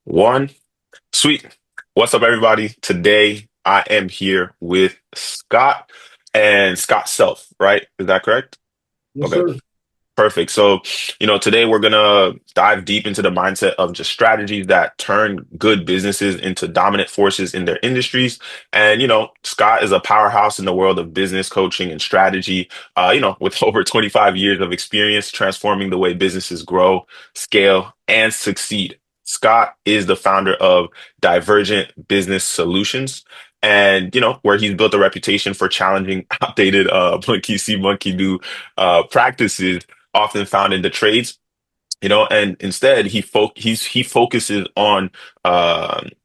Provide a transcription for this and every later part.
One. Sweet. What's up, everybody? Today I am here with Scott and Scott Self, right? Is that correct? Yes, Okay, sir. perfect. So, today we're gonna dive deep into the mindset of just strategies that turn good businesses into dominant forces in their industries. And, Scott is a powerhouse in the world of business coaching and strategy, with over 25 years of experience transforming the way businesses grow, scale, and succeed. Scott is the founder of Divergent Business Solutions. And where he's built a reputation for challenging outdated monkey see, monkey do practices often found in the trades, and instead he focuses on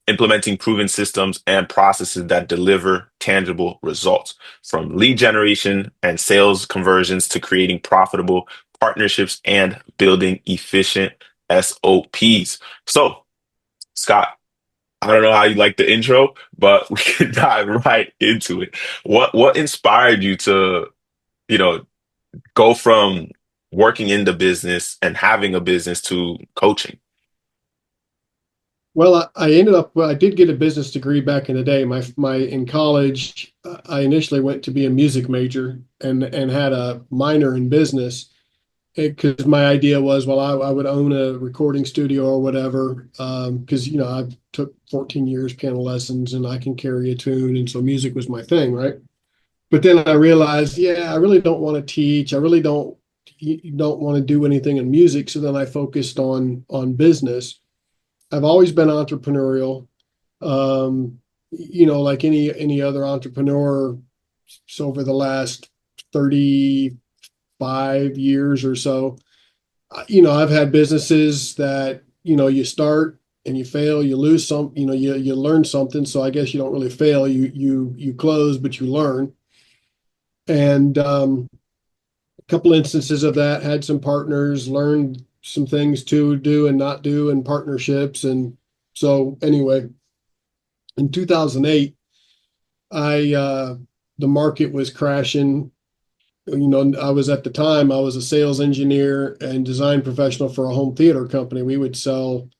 implementing proven systems and processes that deliver tangible results, from lead generation and sales conversions to creating profitable partnerships and building efficient SOPs. So, Scott, I don't know how you like the intro, but we can dive right into it. What inspired you to, you know, go from working in the business and having a business to coaching? Well, I ended up, well, I did get a business degree back in the day. In college, I initially went to be a music major and had a minor in business because my idea was, well, I would own a recording studio or whatever. Because, I took 14 years piano lessons and I can carry a tune. And so music was my thing, right? But then I realized, yeah, I really don't want to teach. I really don't want to do anything in music. So then I focused on business. I've always been entrepreneurial. Um, like any other entrepreneur, so over the last 35 years or so, I've had businesses that, you start and you fail, you lose some, you learn something. So I guess you don't really fail. You close, but you learn. And a couple instances of that, had some partners, learned some things to do and not do in partnerships. And so anyway, in 2008, I the market was crashing. I was at the time, I was a sales engineer and design professional for a home theater company. We would sell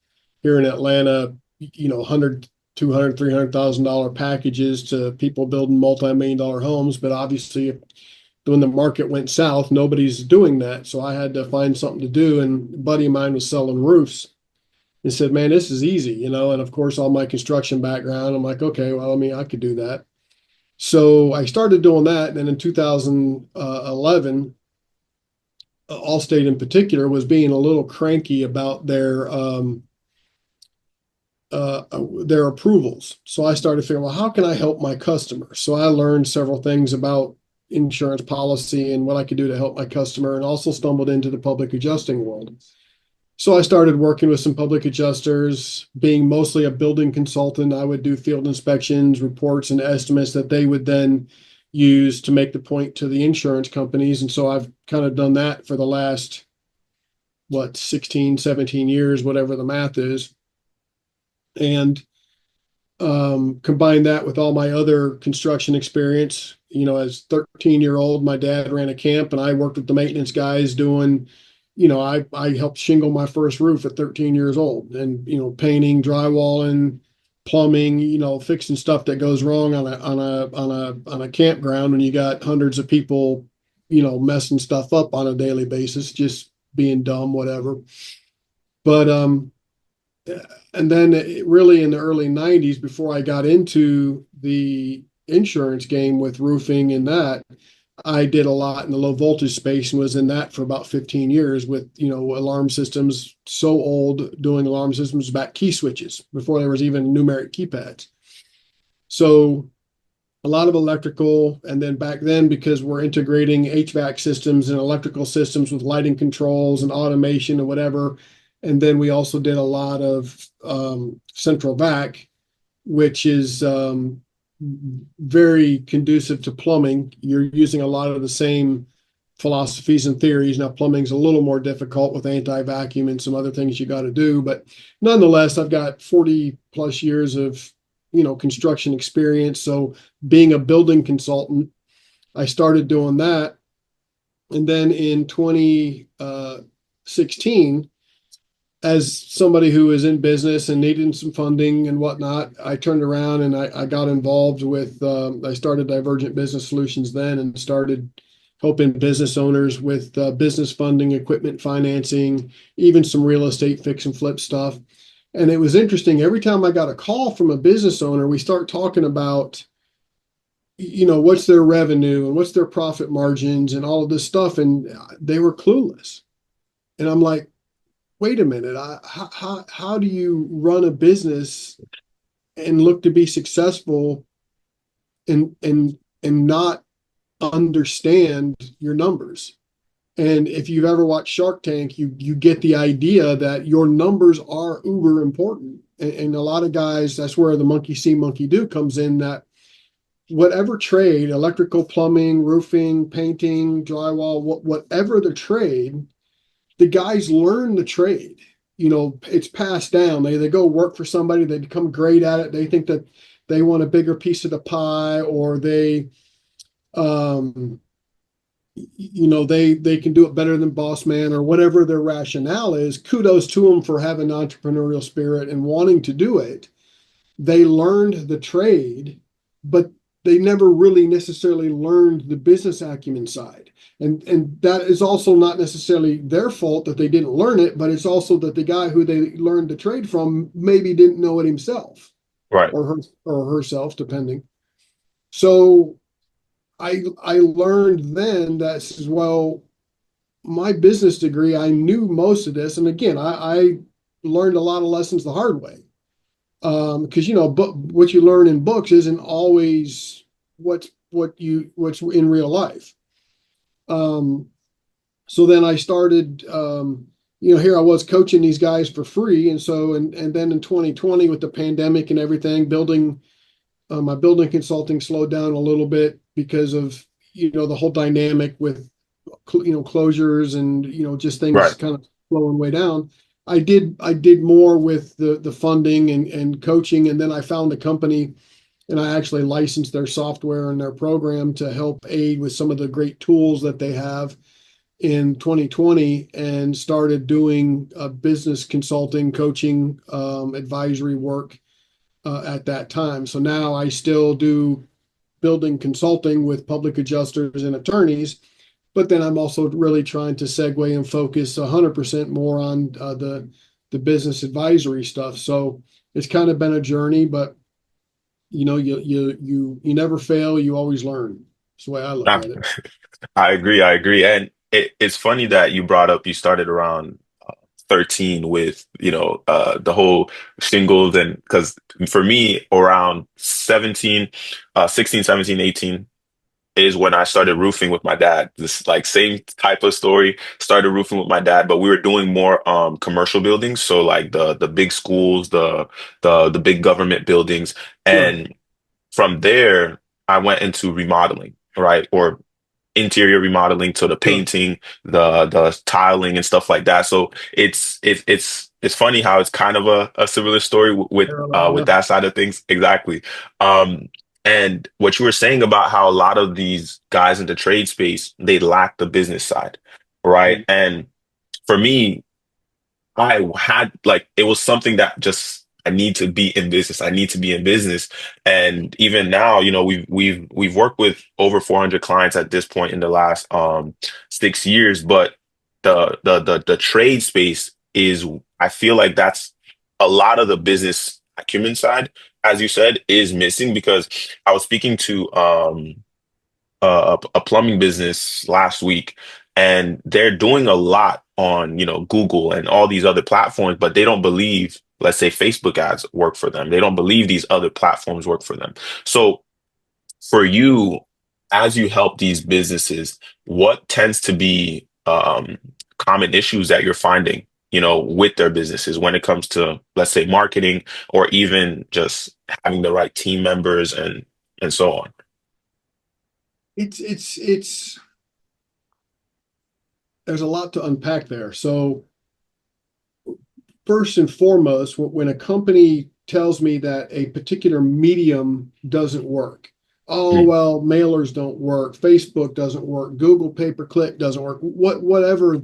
here in Atlanta, 100, 200, $300,000 packages to people building multi-million dollar homes. But obviously, when the market went south, nobody's doing that. So I had to find something to do. And a buddy of mine was selling roofs and said, man, this is easy. And of course, all my construction background, I'm like, okay, well, I mean, I could do that. So I started doing that. And then in 2011, Allstate in particular was being a little cranky about their approvals. So I started figuring, well, how can I help my customers? So I learned several things about insurance policy and what I could do to help my customer, and also stumbled into the public adjusting world. So I started working with some public adjusters, being mostly a building consultant. I would do field inspections, reports, and estimates that they would then use to make the point to the insurance companies. And so I've kind of done that for the last, 16, 17 years, whatever the math is. And combine that with all my other construction experience. As 13-year-old, my dad ran a camp and I worked with the maintenance guys doing, I helped shingle my first roof at 13 years old, and, painting, drywalling, plumbing, fixing stuff that goes wrong on a campground when you got hundreds of people, messing stuff up on a daily basis, just being dumb, whatever. But and then really in the early 90s, before I got into the insurance game with roofing and that, I did a lot in the low voltage space and was in that for about 15 years with, alarm systems. So old, doing alarm systems back key switches before there was even numeric keypads. So a lot of electrical. And then back then, because we're integrating HVAC systems and electrical systems with lighting controls and automation and whatever. And then we also did a lot of central vac, which is very conducive to plumbing. You're using a lot of the same philosophies and theories. Now, plumbing's a little more difficult with anti-vacuum and some other things you got to do. But nonetheless, I've got 40 plus years of, construction experience. So being a building consultant, I started doing that. And then in 2016, as somebody who is in business and needing some funding and whatnot, I turned around and I got involved with, I started Divergent Business Solutions then and started helping business owners with business funding, equipment financing, even some real estate fix and flip stuff. And it was interesting. Every time I got a call from a business owner, we start talking about, what's their revenue and what's their profit margins and all of this stuff. And they were clueless. And I'm like, wait a minute, how do you run a business and look to be successful and not understand your numbers? And if you've ever watched Shark Tank, you get the idea that your numbers are uber important. And a lot of guys, that's where the monkey see, monkey do comes in, that whatever trade, electrical, plumbing, roofing, painting, drywall, whatever the trade, the guys learn the trade. It's passed down. They go work for somebody, they become great at it. They think that they want a bigger piece of the pie, or um, they can do it better than boss man, or whatever their rationale is. Kudos to them for having entrepreneurial spirit and wanting to do it. They learned the trade, but they never really necessarily learned the business acumen side. And that is also not necessarily their fault that they didn't learn it, but it's also that the guy who they learned the trade from maybe didn't know it himself, Right. or herself, depending. So I learned then that, as well, my business degree, I knew most of this. And again, I learned a lot of lessons the hard way. Because but what you learn in books isn't always what's in real life. Um, so then I started, here I was coaching these guys for free, and so and then in 2020 with the pandemic and everything, building my building consulting slowed down a little bit because of the whole dynamic with closures and just things Right. kind of slowing way down. I did more with the funding and coaching, and then I found a company and I actually licensed their software and their program to help aid with some of the great tools that they have in 2020, and started doing business consulting, coaching, advisory work at that time. So now I still do building consulting with public adjusters and attorneys, but then I'm also really trying to segue and focus 100% more on the business advisory stuff. So it's kind of been a journey, but you never fail, you always learn. That's the way I look Ah, at it. I agree. I agree. And it's funny that you brought up you started around 13 with, the whole shingles, and because for me around 17, 16, 17, 18 is when I started roofing with my dad. This like same type of story. Started roofing with my dad, but we were doing more commercial buildings, so like the big schools, the big government buildings. Sure. And from there I went into remodeling, right? Or interior remodeling to the Sure. painting, the tiling and stuff like that. So it's funny how it's kind of a similar story Parallel, with yeah. that side of things. Exactly. Um, and what you were saying about how a lot of these guys in the trade space, they lack the business side, right? Mhm. And for me, I had like it was something that just I need to be in business. I need to be in business. And even now, we've worked with over 400 clients at this point in the last 6 years. But the trade space is, I feel like that's a lot of the business acumen side, as you said, is missing. Because I was speaking to a plumbing business last week, and they're doing a lot on, Google and all these other platforms, but they don't believe, let's say, Facebook ads work for them. They don't believe these other platforms work for them. So for you, as you help these businesses, what tends to be common issues that you're finding, with their businesses when it comes to, let's say, marketing, or even just having the right team members and so on? It's there's a lot to unpack there. So first and foremost, when a company tells me that a particular medium doesn't work, oh Mm. well, mailers don't work, Facebook doesn't work, Google pay per click doesn't work, whatever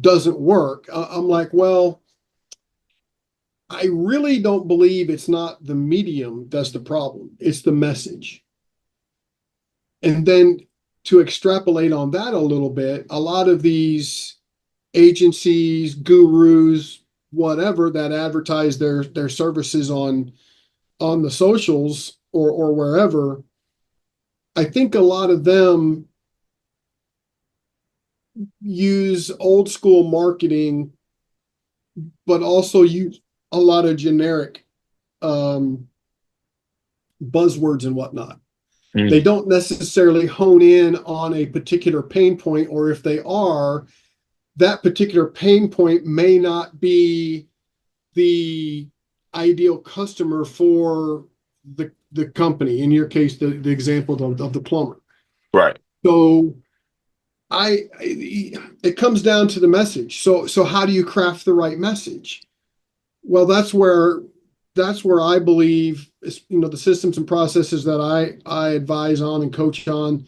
doesn't work. I'm like, well, I really don't believe it's not the medium that's the problem. It's the message. And then to extrapolate on that a little bit, a lot of these agencies, gurus, whatever that advertise their services on the socials or wherever, I think a lot of them use old school marketing, but also use a lot of generic um, buzzwords and whatnot. They Mm, don't necessarily hone in on a particular pain point, or if they are, that particular pain point may not be the ideal customer for the company. In your case, the example of the plumber. right. So it comes down to the message. So how do you craft the right message? Well, that's where I believe is, the systems and processes that I advise on and coach on.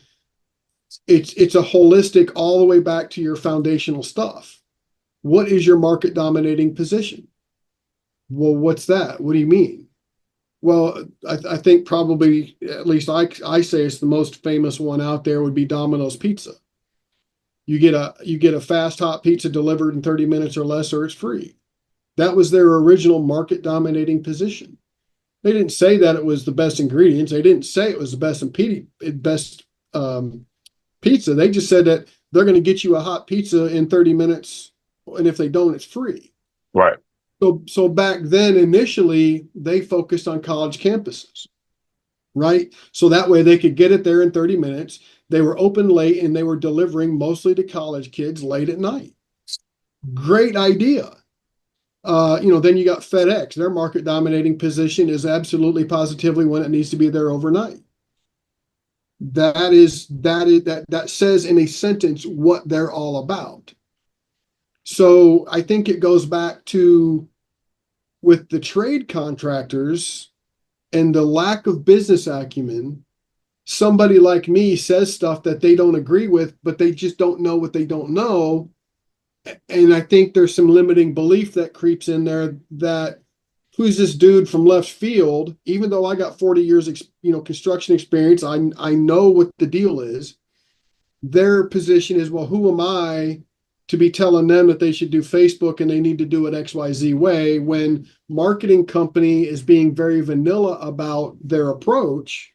It's a holistic all the way back to your foundational stuff. What is your market dominating position? Well, what's that? What do you mean? Well, I think probably, at least I say it's the most famous one out there, would be Domino's Pizza. You get a fast hot pizza delivered in 30 minutes or less, or it's free. That was their original market dominating position. They didn't say that it was the best ingredients. They didn't say it was the best pizza. They just said that they're going to get you a hot pizza in 30 minutes, and if they don't, it's free. Right. So back then, initially, they focused on college campuses, right? So that way they could get it there in 30 minutes. They were open late and they were delivering mostly to college kids late at night. Great idea. Then you got FedEx. Their market dominating position is absolutely positively when it needs to be there overnight. That says in a sentence what they're all about. So I think it goes back to, with the trade contractors and the lack of business acumen, somebody like me says stuff that they don't agree with, but they just don't know what they don't know. And I think there's some limiting belief that creeps in there, that who's this dude from left field? Even though I got 40 years, construction experience, I know what the deal is. Their position is, well, who am I to be telling them that they should do Facebook and they need to do it XYZ way, when marketing company is being very vanilla about their approach?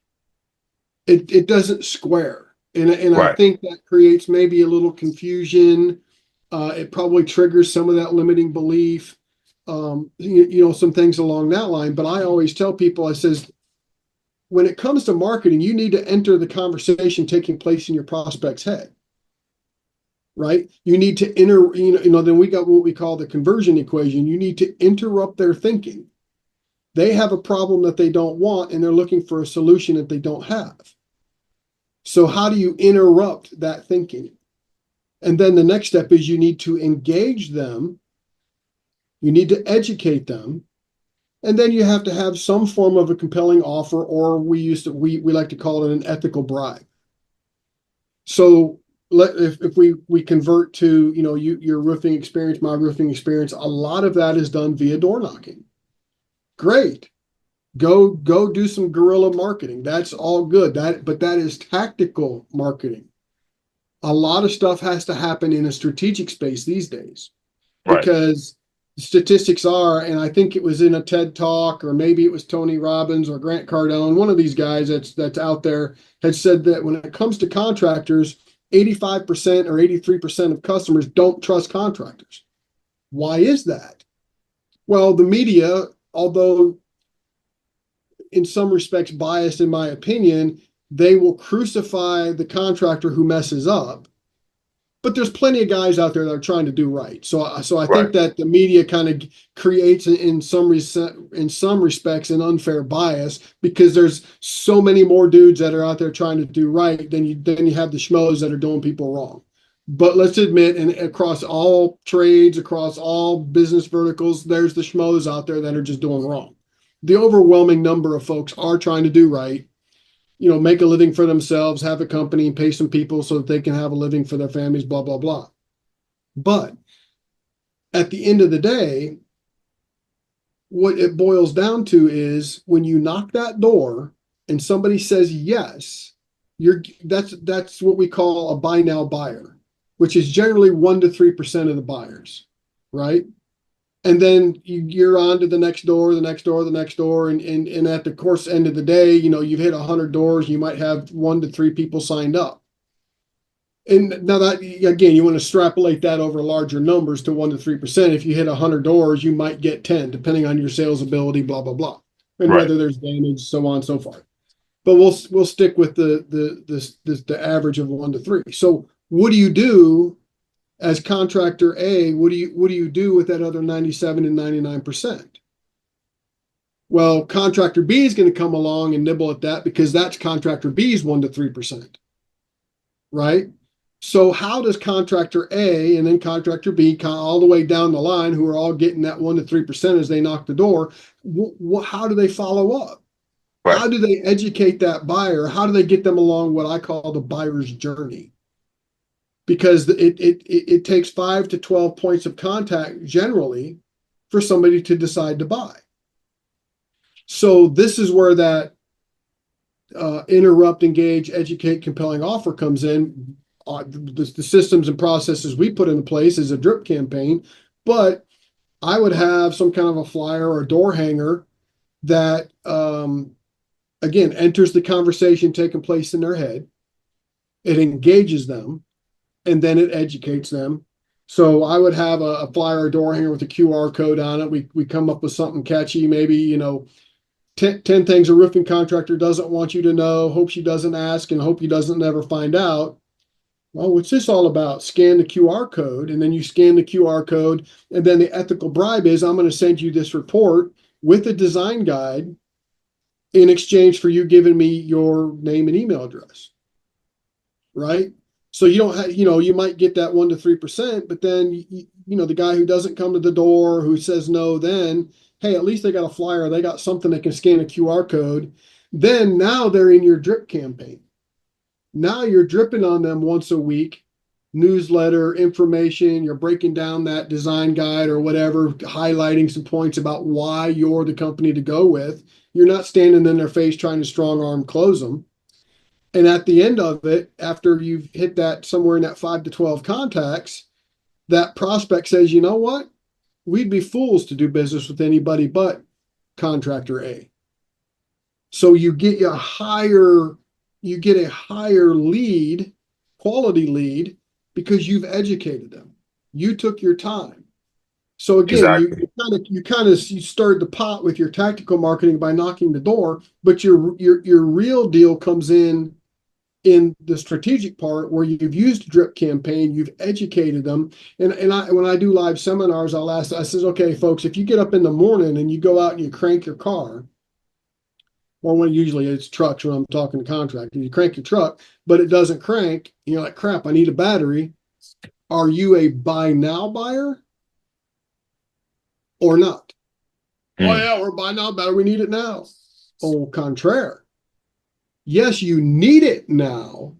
It doesn't square. And I Right. think that creates maybe a little confusion. It probably triggers some of that limiting belief, some things along that line. But I always tell people, I says, when it comes to marketing, you need to enter the conversation taking place in your prospect's head, right? You need to then we got what we call the conversion equation. You need to interrupt their thinking. They have a problem that they don't want, and they're looking for a solution that they don't have. So how do you interrupt that thinking? And then the next step is you need to engage them. You need to educate them. And then you have to have some form of a compelling offer, or we like to call it an ethical bribe. So if we convert to, your roofing experience, my roofing experience, a lot of that is done via door knocking. Great. Go do some guerrilla marketing. That's all good. But that is tactical marketing. A lot of stuff has to happen in a strategic space these days, Right. because statistics are, and I think it was in a TED talk, or maybe it was Tony Robbins or Grant Cardone, one of these guys that's out there, had said that when it comes to contractors, 85% or 83% of customers don't trust contractors. Why is that? Well, the media, although in some respects biased in my opinion, they will crucify the contractor who messes up. But there's plenty of guys out there that are trying to do right. So I Right. think that the media kind of creates in some respects an unfair bias, because there's so many more dudes that are out there trying to do right than you have the schmoes that are doing people wrong. But let's admit, and across all trades, across all business verticals, there's the schmoes out there that are just doing wrong. The overwhelming number of folks are trying to do right, make a living for themselves, have a company, and pay some people so that they can have a living for their families, blah, blah, blah. But at the end of the day, what it boils down to is when you knock that door and somebody says yes, that's what we call a buy now buyer, which is generally 1 to 3% of the buyers, right? And then you're on to the next door, the next door, the next door, and at the course end of the day, you've hit 100 doors. You might have 1 to 3 people signed up. And now that again, you want to extrapolate that over larger numbers to 1 to 3%. If you hit 100 doors, you might get 10, depending on your sales ability, blah blah blah, and Right. whether there's damage, so on and so forth. But we'll stick with the average of 1 to 3. So what do you do as contractor A? What do you do with that other 97 and 99%? Well, contractor B is going to come along and nibble at that because that's contractor B's 1 to 3%, right? So how does contractor A and then contractor B all the way down the line, who are all getting that 1 to 3% as they knock the door, how do they follow up? Right. How do they educate that buyer? How do they get them along what I call the buyer's journey? Because it takes 5 to 12 points of contact generally for somebody to decide to buy. So this is where that interrupt, engage, educate, compelling offer comes in. The systems and processes we put into place is a drip campaign, but I would have some kind of a flyer or a door hanger that, again, enters the conversation taking place in their head. It engages them, and then it educates them. So I would have a flyer or door hanger with a QR code on it. We come up with something catchy, maybe, 10 things a roofing contractor doesn't want you to know, hopes you doesn't ask, and hope you doesn't never find out. Well, what's this all about? Scan the QR code, and then you scan the QR code, and then the ethical bribe is I'm going to send you this report with a design guide in exchange for you giving me your name and email address, right? So you don't have, you might get that 1 to 3%, but then, the guy who doesn't come to the door, who says no, then, hey, at least they got a flyer, they got something they can scan a QR code. Then now they're in your drip campaign. Now you're dripping on them once a week, newsletter, information, you're breaking down that design guide or whatever, highlighting some points about why you're the company to go with. You're not standing in their face trying to strong arm close them. And at the end of it, after you've hit that somewhere in that 5 to 12 contacts, that prospect says, you know what? We'd be fools to do business with anybody but contractor A. So you get a higher lead, quality lead, because you've educated them. You took your time. So again, you Exactly. you stirred the pot with your tactical marketing by knocking the door, but your real deal comes in the strategic part where you've used a drip campaign, you've educated them. And when I do live seminars, I says, okay, folks, if you get up in the morning and you go out and you crank your car, or when usually it's trucks when I'm talking to contractors, you crank your truck, but it doesn't crank, you're like, crap, I need a battery. Are you a buy now buyer or not? Oh Mm. yeah, we're buy now buyer, we need it now. Au contraire. Yes, you need it now,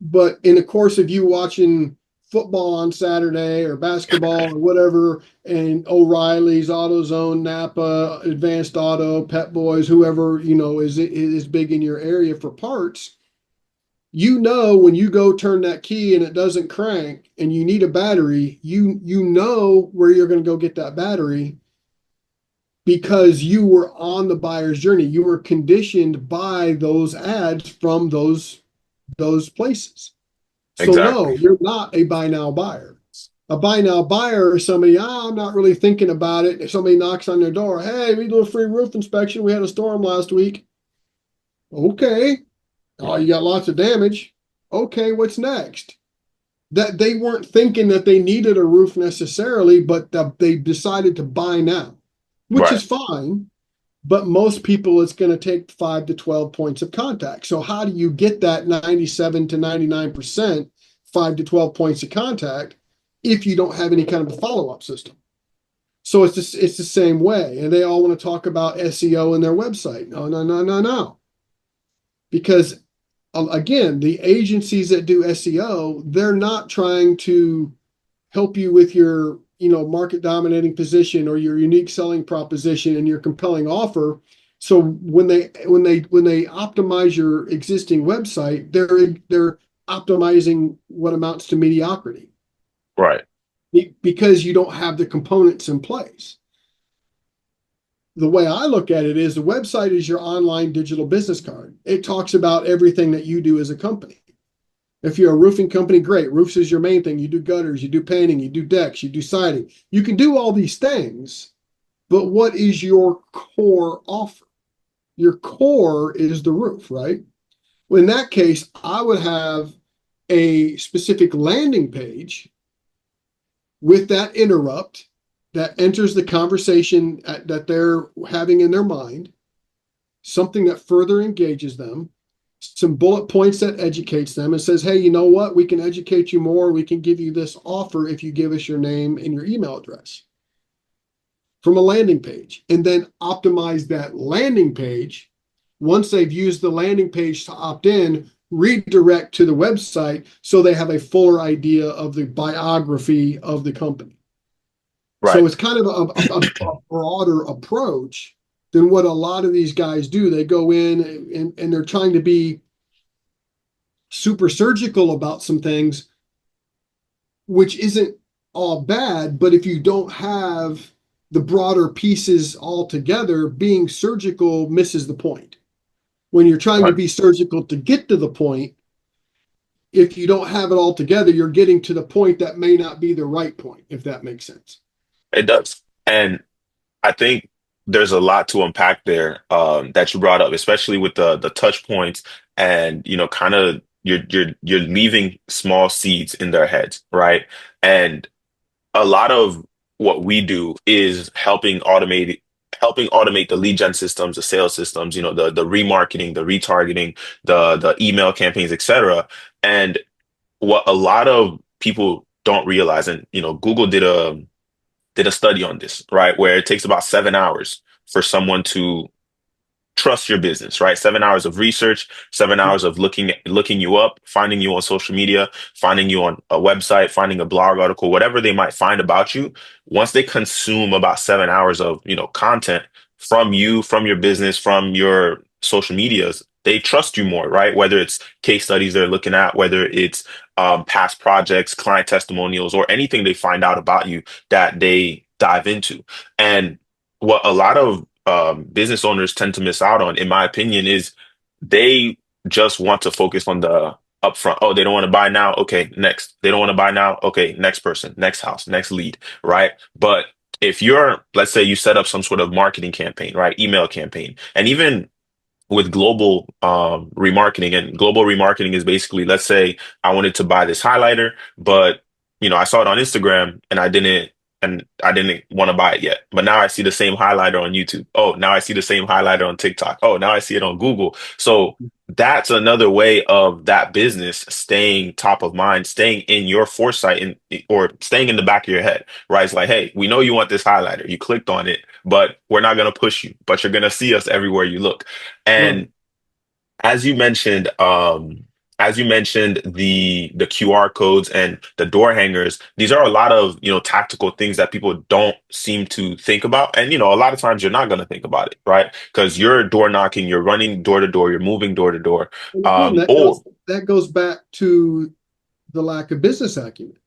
but in the course of you watching football on Saturday or basketball or whatever, and O'Reilly's, AutoZone, Napa, Advanced Auto, Pet Boys, whoever is big in your area for parts, when you go turn that key and it doesn't crank and you need a battery, you know where you're going to go get that battery because you were on the buyer's journey. You were conditioned by those ads from those places. So no, Exactly. you're not a buy now buyer. A buy now buyer is somebody, I'm not really thinking about it. If somebody knocks on their door, hey, we do a free roof inspection. We had a storm last week. Okay. Oh, you got lots of damage. Okay, what's next? That they weren't thinking that they needed a roof necessarily, but they decided to buy now, which Right. is fine. But most people, it's going to take 5 to 12 points of contact. So how do you get that 97 to 99%, 5 to 12 points of contact, if you don't have any kind of a follow-up system? So it's the same way. And they all want to talk about SEO in their website. No, no, no, no, no. Because again, the agencies that do SEO, they're not trying to help you with your, market dominating position or your unique selling proposition and your compelling offer. So when they optimize your existing website, they're optimizing what amounts to mediocrity Right. because you don't have the components in place. The way I look at it is the website is your online digital business card. It talks about everything that you do as a company. If you're a roofing company, great. Roofs is your main thing. You do gutters, you do painting, you do decks, you do siding. You can do all these things, but what is your core offer? Your core is the roof, right? Well, in that case, I would have a specific landing page with that interrupt that enters the conversation that they're having in their mind, something that further engages them, some bullet points that educates them and says, hey, you know what? We can educate you more. We can give you this offer if you give us your name and your email address from a landing page, and then optimize that landing page. Once they've used the landing page to opt in, redirect to the website so they have a fuller idea of the biography of the company. Right. So it's kind of a broader approach than what a lot of these guys do. They go in and they're trying to be super surgical about some things, which isn't all bad. But if you don't have the broader pieces all together, being surgical misses the point. When you're trying to Right. be surgical to get to the point, if you don't have it all together, you're getting to the point that may not be the right point, if that makes sense. It does. And I think there's a lot to unpack there that you brought up, especially with the touch points and kind of you're leaving small seeds in their heads, right? And a lot of what we do is helping automate the lead gen systems, the sales systems, the remarketing, the retargeting, the email campaigns, etc. And what a lot of people don't realize, and Google did a study on this, right? Where it takes about 7 hours for someone to trust your business, right? 7 hours of research, 7 hours of looking you up, finding you on social media, finding you on a website, finding a blog article, whatever they might find about you. Once they consume about 7 hours of, content from you, from your business, from your social medias, they trust you more, right? Whether it's case studies they're looking at, whether it's past projects, client testimonials, or anything they find out about you that they dive into. And what a lot of business owners tend to miss out on, in my opinion, is they just want to focus on the upfront. Oh, they don't want to buy now. Okay, next. They don't want to buy now. Okay, next person, next house, next lead, right? But if let's say you set up some sort of marketing campaign, right? Email campaign, and even with global remarketing, and global remarketing is basically, let's say I wanted to buy this highlighter, but I saw it on Instagram and I didn't want to buy it yet, but now I see the same highlighter on YouTube. Oh, now I see the same highlighter on TikTok. Oh, now I see it on Google. So that's another way of that business staying top of mind, staying in your foresight, or staying in the back of your head, right? It's like, hey, we know you want this highlighter, you clicked on it, but we're not going to push you, but you're going to see us everywhere you look. Right. And as you mentioned, the QR codes and the door hangers, these are a lot of, tactical things that people don't seem to think about. And, a lot of times you're not going to think about it, right? Because you're door knocking, you're running door to door, you're moving door to door. And again, that Or goes that goes back to the lack of business acumen.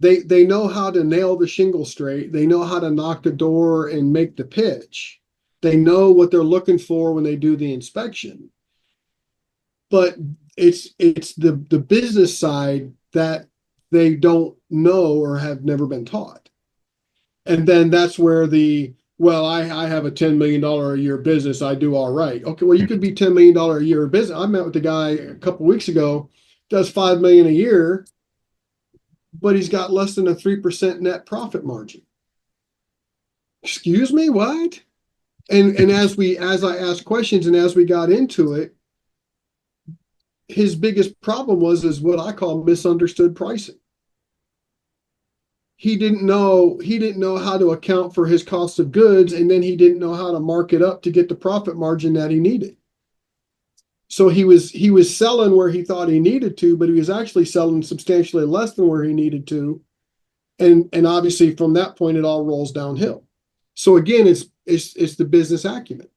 They know how to nail the shingle straight. They know how to knock the door and make the pitch. They know what they're looking for when they do the inspection. But it's the business side that they don't know or have never been taught. And then that's where I have a $10 million a year business. I do all right. Okay, well, you could be $10 million a year business. I met with the guy a couple weeks ago, does 5 million a year, but he's got less than a 3% net profit margin. Excuse me, what? And as I asked questions and as we got into it, his biggest problem is what I call misunderstood pricing. He didn't know how to account for his cost of goods, and then he didn't know how to mark it up to get the profit margin that he needed. So he was selling where he thought he needed to, but he was actually selling substantially less than where he needed to. And obviously from that point, it all rolls downhill. So again, it's the business acumen.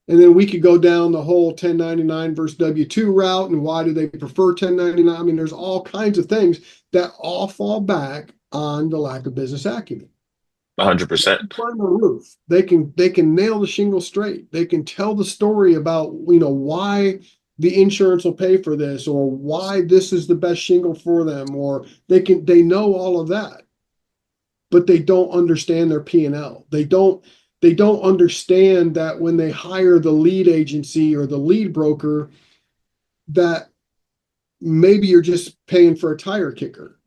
And then we could go down the whole 1099 versus W-2 route, and why do they prefer 1099? I mean, there's all kinds of things that all fall back on the lack of business acumen. 100%. Climb a roof. They can nail the shingle straight. They can tell the story about, why the insurance will pay for this, or why this is the best shingle for them, or they know all of that, but they don't understand their P&L. They don't understand that when they hire the lead agency or the lead broker, that maybe you're just paying for a tire kicker,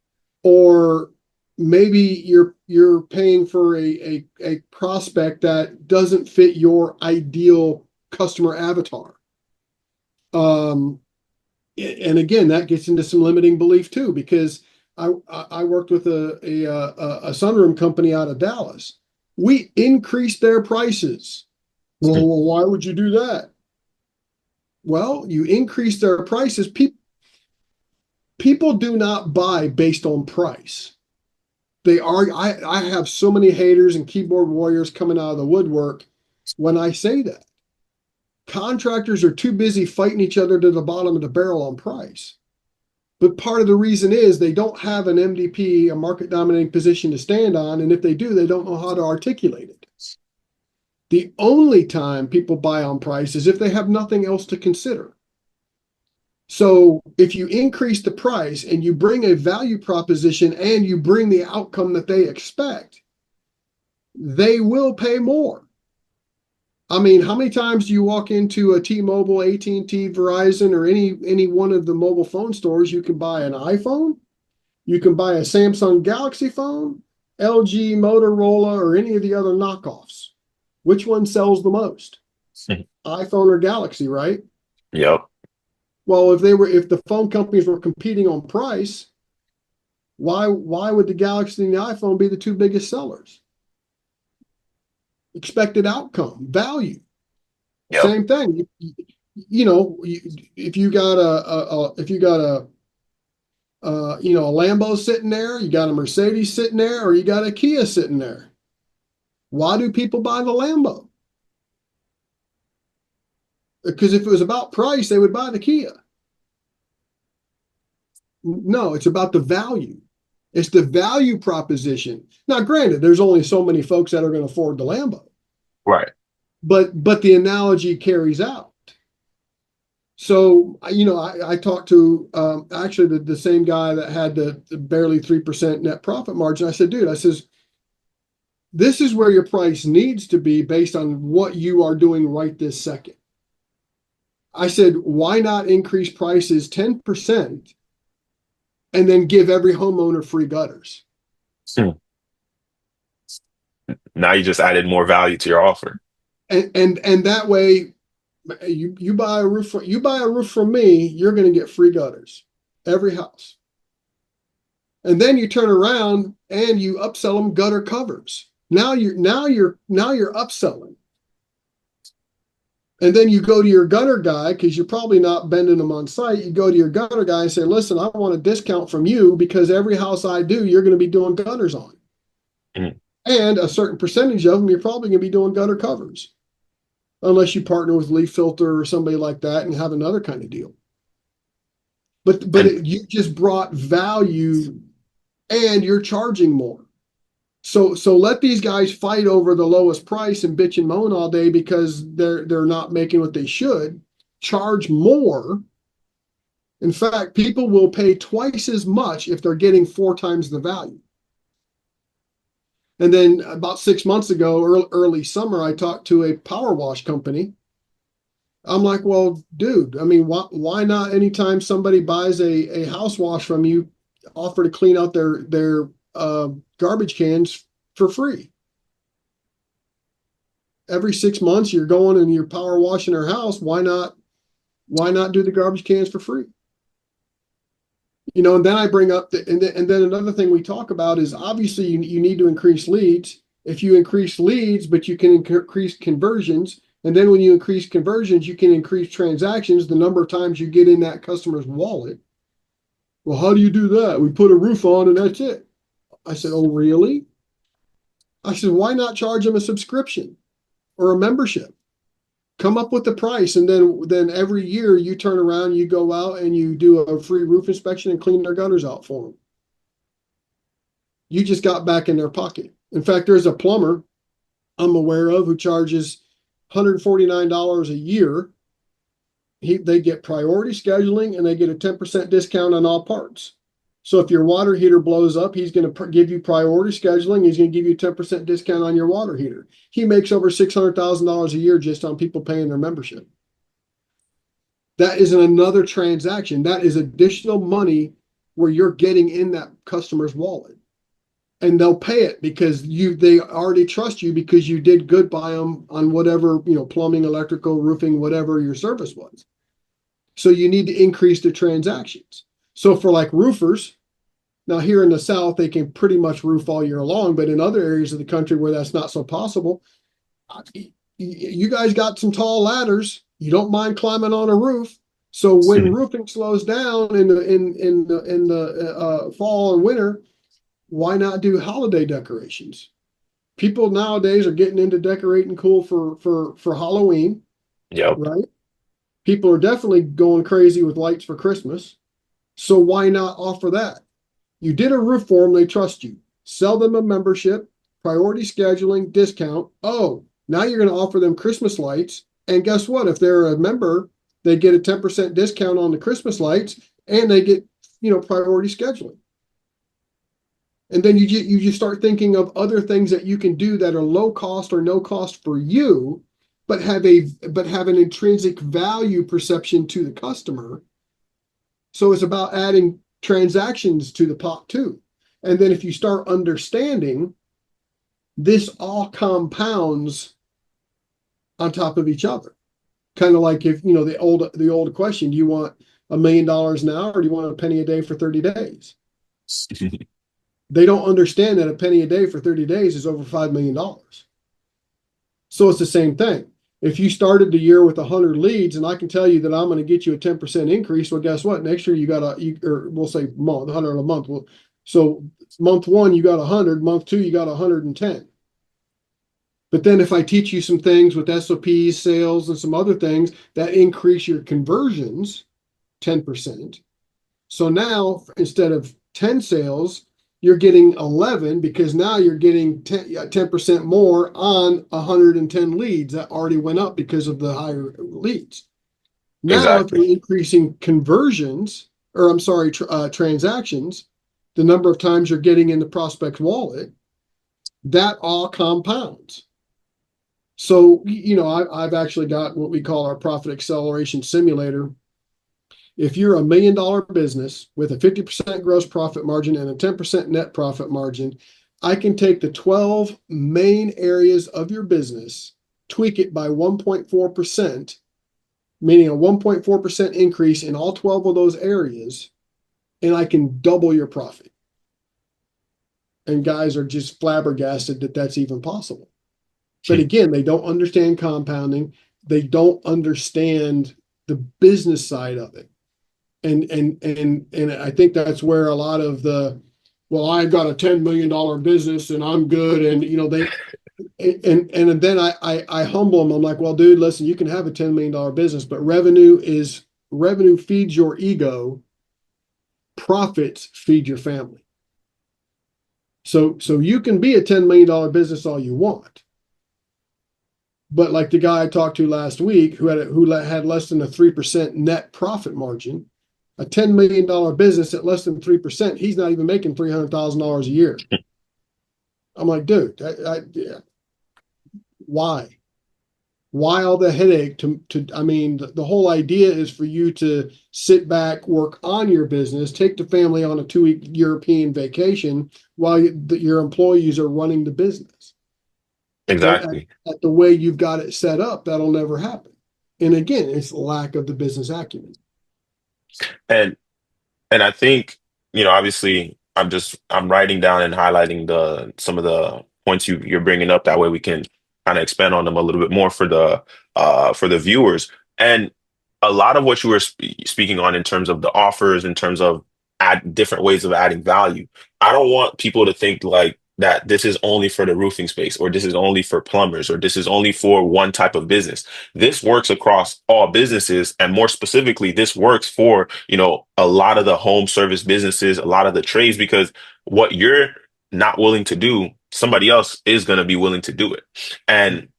or maybe you're paying for a prospect that doesn't fit your ideal customer avatar. Um, and again, that gets into some limiting belief too, because I worked with a sunroom company out of Dallas. We increased their prices. Well, why would you do that? Well, you increase their prices. People do not buy based on price. They are. I have so many haters and keyboard warriors coming out of the woodwork when I say that. Contractors are too busy fighting each other to the bottom of the barrel on price. But part of the reason is they don't have an MDP, a market dominating position to stand on. And if they do, they don't know how to articulate it. The only time people buy on price is if they have nothing else to consider. So if you increase the price and you bring a value proposition and you bring the outcome that they expect, they will pay more. I mean, how many times do you walk into a T-Mobile, AT&T, Verizon, or any one of the mobile phone stores? You can buy an iPhone, you can buy a Samsung Galaxy phone, LG, Motorola, or any of the other knockoffs. Which one sells the most? iPhone or Galaxy, right? Yep. Well, if the phone companies were competing on price, why would the Galaxy and the iPhone be the two biggest sellers? Expected outcome, value. Yep. Same thing. If you got a Lambo sitting there, you got a Mercedes sitting there, or you got a Kia sitting there. Why do people buy the Lambo? Because if it was about price, they would buy the Kia. No, it's about the value. It's the value proposition. Now, granted, there's only so many folks that are going to afford the Lambo, Right. but the analogy carries out. So, I talked to actually the same guy that had the barely 3% net profit margin. I said, dude, this is where your price needs to be based on what you are doing right this second. I said, why not increase prices 10% and then give every homeowner free gutters? Hmm. Now you just added more value to your offer. And that way, you buy a roof from me, you're going to get free gutters, every house. And then you turn around and you upsell them gutter covers. Now you're upselling. And then you go to your gutter guy, because you're probably not bending them on site. You go to your gutter guy and say, listen, I want a discount from you because every house I do, you're going to be doing gutters on. Mhm. And a certain percentage of them, you're probably going to be doing gutter covers, unless you partner with Leaf Filter or somebody like that and have another kind of deal. But And you just brought value and you're charging more. So let these guys fight over the lowest price and bitch and moan all day because they're not making what they should. Charge more. In fact, people will pay twice as much if they're getting 4 times the value. And then about 6 months ago, early summer, I talked to a power wash company. I'm like, well, dude, I mean, why not anytime somebody buys a house wash from you, offer to clean out their garbage cans for free? Every 6 months, you're going and you're power washing their house. Why not do the garbage cans for free? And then I bring up and then another thing we talk about is obviously you need to increase leads. If you increase leads, but you can increase conversions, and then when you increase conversions, you can increase transactions, the number of times you get in that customer's wallet. Well, how do you do that? We put a roof on and that's it. I said, oh, really? I said, why not charge them a subscription or a membership? Come up with the price, and then every year you turn around, you go out and you do a free roof inspection and clean their gutters out for them. You just got back in their pocket. In fact, there's a plumber I'm aware of who charges $149 a year. They get priority scheduling and they get a 10% discount on all parts. So if your water heater blows up, he's going to give you priority scheduling. He's going to give you a 10% discount on your water heater. He makes over $600,000 a year just on people paying their membership. That isn't another transaction. That is additional money where you're getting in that customer's wallet. And they'll pay it because they already trust you because you did good by them on whatever, plumbing, electrical, roofing, whatever your service was. So you need to increase the transactions. So for like roofers, now here in the South, they can pretty much roof all year long, but in other areas of the country where that's not so possible, you guys got some tall ladders. You don't mind climbing on a roof. So when roofing slows down in the fall and winter, why not do holiday decorations? People nowadays are getting into decorating cool for Halloween, Yep. right? People are definitely going crazy with lights for Christmas. So why not offer that? You did a roof for them, they trust you. Sell them a membership, priority scheduling, discount. Oh, now you're going to offer them Christmas lights. And guess what? If they're a member, they get a 10% discount on the Christmas lights and they get, priority scheduling. And then you just start thinking of other things that you can do that are low cost or no cost for you, but have an intrinsic value perception to the customer. So it's about adding transactions to the pot too. And then if you start understanding, this all compounds on top of each other. Kind of like if the old question, do you want $1 million now or do you want a penny a day for 30 days? They don't understand that a penny a day for 30 days is over $5 million. So it's the same thing. If you started the year with 100 leads and I can tell you that I'm going to get you a 10% increase, well, guess what? Next year or we'll say 100 a month. Well, so month one, you got 100. Month two, you got 110. But then if I teach you some things with SOPs, sales, and some other things that increase your conversions 10%. So now instead of 10 sales, you're getting 11 because now you're getting 10% more on 110 leads that already went up because of the higher leads. Now, if Exactly. you're increasing conversions, or I'm sorry, transactions, the number of times you're getting in the prospect's wallet, that all compounds. So, I've actually got what we call our profit acceleration simulator. If you're $1 million business with a 50% gross profit margin and a 10% net profit margin, I can take the 12 main areas of your business, tweak it by 1.4%, meaning a 1.4% increase in all 12 of those areas, and I can double your profit. And guys are just flabbergasted that that's even possible. But again, they don't understand compounding. They don't understand the business side of it. And I think that's where a lot of well, I've got a $10 million business and I'm good. And, and then I humble them. I'm like, well, dude, listen, you can have a $10 million business, but revenue feeds your ego. Profits feed your family. So you can be a $10 million business all you want. But like the guy I talked to last week who had less than a 3% net profit margin, a $10 million business at less than 3%, he's not even making $300,000 a year. I'm like, dude, why? Why all the headache I mean, the whole idea is for you to sit back, work on your business, take the family on a 2-week European vacation while your employees are running the business. And Exactly. at the way you've got it set up, that'll never happen. And again, it's lack of the business acumen. And and I think, obviously I'm writing down and highlighting the some of the points you're bringing up. That way we can kind of expand on them a little bit more for the viewers. And a lot of what you were speaking on in terms of the offers, in terms of add different ways of adding value. I don't want people to think like that this is only for the roofing space, or this is only for plumbers, or this is only for one type of business. This works across all businesses, and more specifically, this works for, a lot of the home service businesses, a lot of the trades, because what you're not willing to do, somebody else is going to be willing to do it. And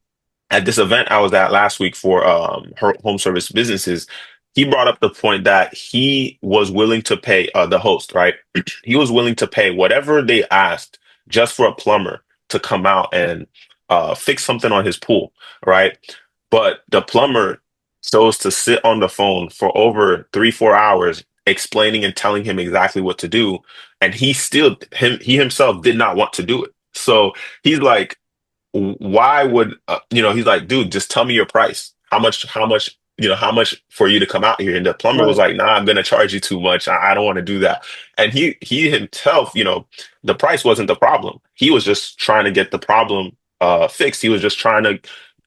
at this event I was at last week for her home service businesses, he brought up the point that he was willing to pay, the host, right? He was willing to pay whatever they asked just for a plumber to come out and fix something on his pool, right? But the plumber chose to sit on the phone for over 3, 4 hours explaining and telling him exactly what to do, and he himself did not want to do it. So he's like, why would he's like, dude, just tell me your price. How much for you to come out here? And the plumber was Right. like, nah, I'm gonna charge you too much. I don't want to do that. And he himself, the price wasn't the problem. He was just trying to get the problem fixed. He was just trying to,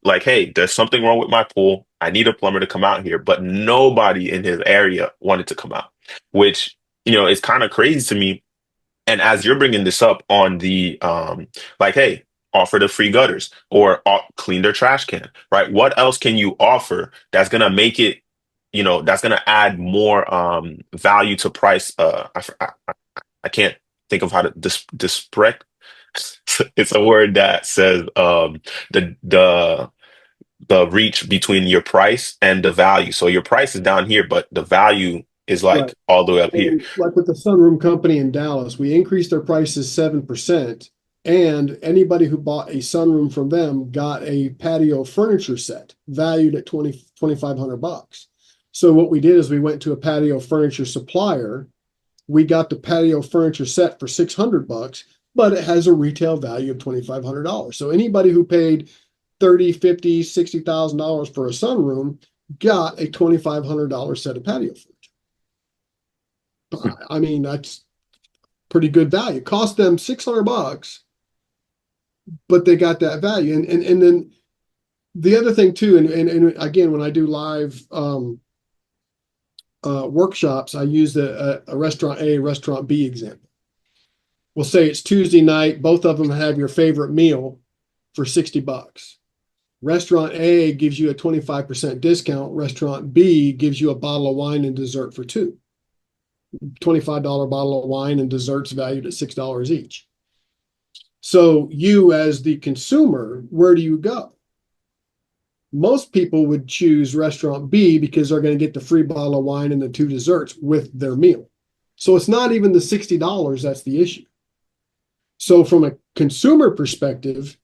like, hey, there's something wrong with my pool. I need a plumber to come out here. But nobody in his area wanted to come out, which, is kind of crazy to me. And as you're bringing this up on the like, hey, offer the free gutters, or clean their trash can, right? What else can you offer that's gonna make it, that's gonna add more value to price? I can't think of how to disprect. It's a word that says the reach between your price and the value. So your price is down here, but the value is Right. like all the way up here. And like with the sunroom company in Dallas, we increased their prices 7%. And anybody who bought a sunroom from them got a patio furniture set valued at 2,500 bucks. So what we did is we went to a patio furniture supplier. We got the patio furniture set for 600 bucks, but it has a retail value of $2,500. So anybody who paid 30, 50, $60,000 for a sunroom got a $2,500 set of patio furniture. I mean, that's pretty good value. Cost them 600 bucks, but they got that value. And then the other thing too, and again, when I do live workshops, I use a restaurant A, restaurant B example. We'll say it's Tuesday night. Both of them have your favorite meal for 60 bucks. Restaurant A gives you a 25% discount. Restaurant B gives you a bottle of wine and dessert for two. $25 bottle of wine and desserts valued at $6 each. So you, as the consumer, where do you go? Most people would choose restaurant B because they're going to get the free bottle of wine and the two desserts with their meal. So it's not even the $60 that's the issue. So from a consumer perspective,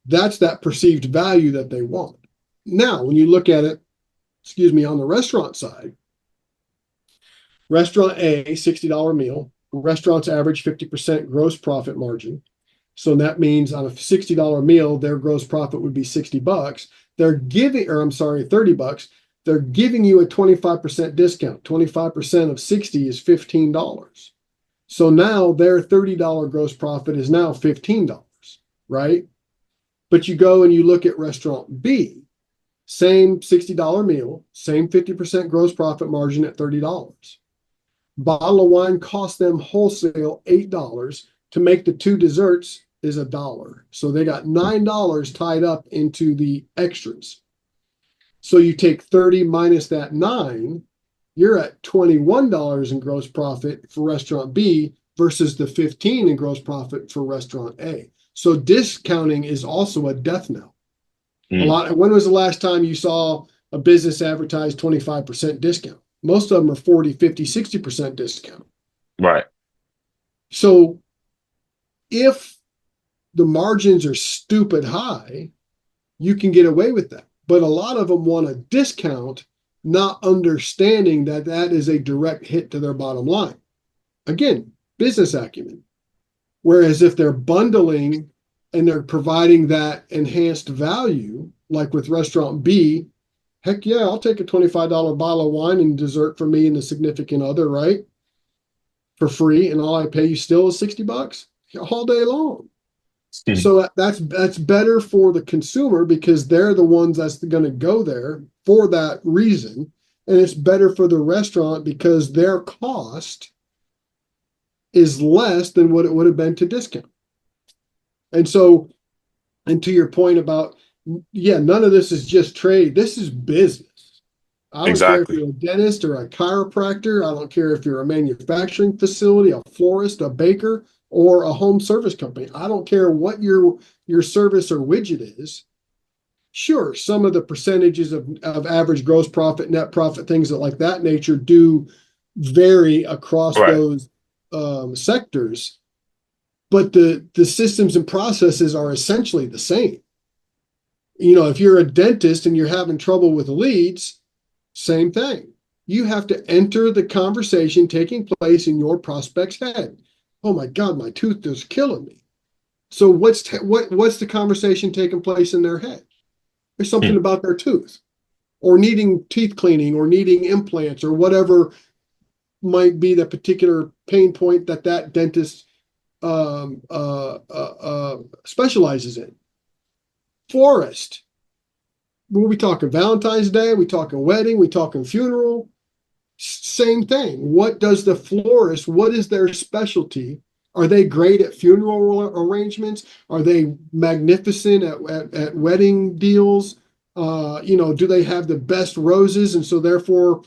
that's that perceived value that they want. Now, when you look at it, on the restaurant side, restaurant A, $60 meal. Restaurants average 50% gross profit margin. So that means on a $60 meal, their gross profit would be 60 bucks. They're giving, or I'm sorry, 30 bucks. They're giving you a 25% discount. 25% of 60 is $15. So now their $30 gross profit is now $15, right? But you go and you look at restaurant B, same $60 meal, same 50% gross profit margin at $30. Bottle of wine cost them wholesale $8. To make the two desserts is $1. So they got $9 tied up into the extras. So you take 30 minus that 9, you're at $21 in gross profit for restaurant B versus the 15 in gross profit for restaurant A. So discounting is also a death knell. Mm, When was the last time you saw a business advertise 25% discount? Most of them are 40, 50, 60% discount. right. So if the margins are stupid high, you can get away with that. But a lot of them want a discount, not understanding that that is a direct hit to their bottom line. Again, business acumen. Whereas if they're bundling and they're providing that enhanced value, like with restaurant B, heck yeah, I'll take a $25 bottle of wine and dessert for me and the significant other, right? For free, and all I pay you still is 60 bucks all day long. So that's better for the consumer because they're the ones that's going to go there for that reason. And it's better for the restaurant because their cost is less than what it would have been to discount. And so, and to your point about, yeah, none of this is just trade. This is business. I don't care if Exactly. you're a dentist or a chiropractor. I don't care if you're a manufacturing facility, a florist, a baker, or a home service company. I don't care what your service or widget is. Sure, some of the percentages of average gross profit, net profit, things that like that nature do vary across Right. those sectors, but the systems and processes are essentially the same. If you're a dentist and you're having trouble with leads, same thing. You have to enter the conversation taking place in your prospect's head. Oh my God, my tooth is killing me. So what's the conversation taking place in their head? There's something Hmm. about their tooth, or needing teeth cleaning, or needing implants, or whatever might be the particular pain point that dentist specializes in. Florist. What are we talking? Valentine's Day? We talking wedding? We talking funeral? Same thing. What does the florist, what is their specialty? Are they great at funeral arrangements? Are they magnificent at wedding deals? Do they have the best roses? And so therefore,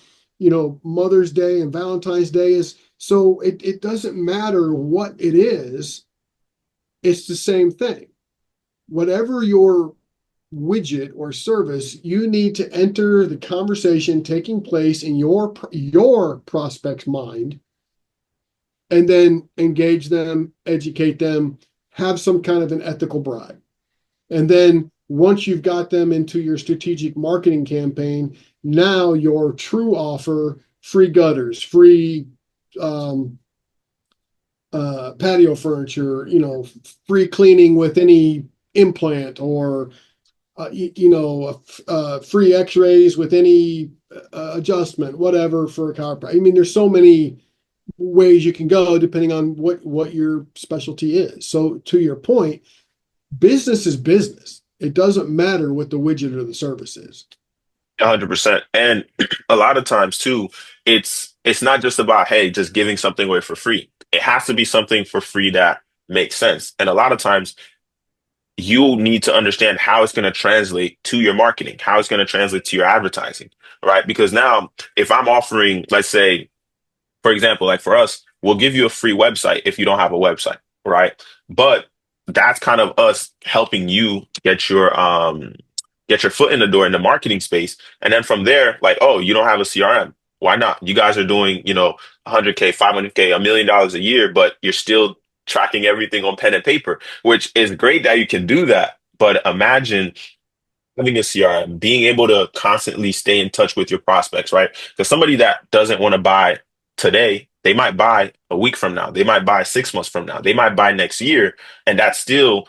Mother's Day and Valentine's Day is so it doesn't matter what it is, it's the same thing. Whatever your widget or service, you need to enter the conversation taking place in your prospect's mind, and then engage them, educate them, have some kind of an ethical bribe. And then once you've got them into your strategic marketing campaign, now your true offer, free gutters, free um, patio furniture, free cleaning with any implant, or free X-rays with any adjustment, whatever for a chiropractor. I mean, there's so many ways you can go depending on what your specialty is. So to your point, business is business. It doesn't matter what the widget or the service is. 100%. And a lot of times too, it's not just about, hey, just giving something away for free. It has to be something for free that makes sense. And a lot of times you need to understand how it's going to translate to your marketing, how it's going to translate to your advertising, right? Because now if I'm offering, let's say, for example, like for us, we'll give you a free website if you don't have a website, right? But that's kind of us helping you get your foot in the door in the marketing space. And then from there, like, oh, you don't have a CRM. Why not? You guys are doing, 100K, 500K, $1 million a year, but you're still tracking everything on pen and paper, which is great that you can do that. But imagine having a CRM, being able to constantly stay in touch with your prospects, right? Because somebody that doesn't want to buy today, they might buy a week from now, they might buy 6 months from now, they might buy next year, and that's still,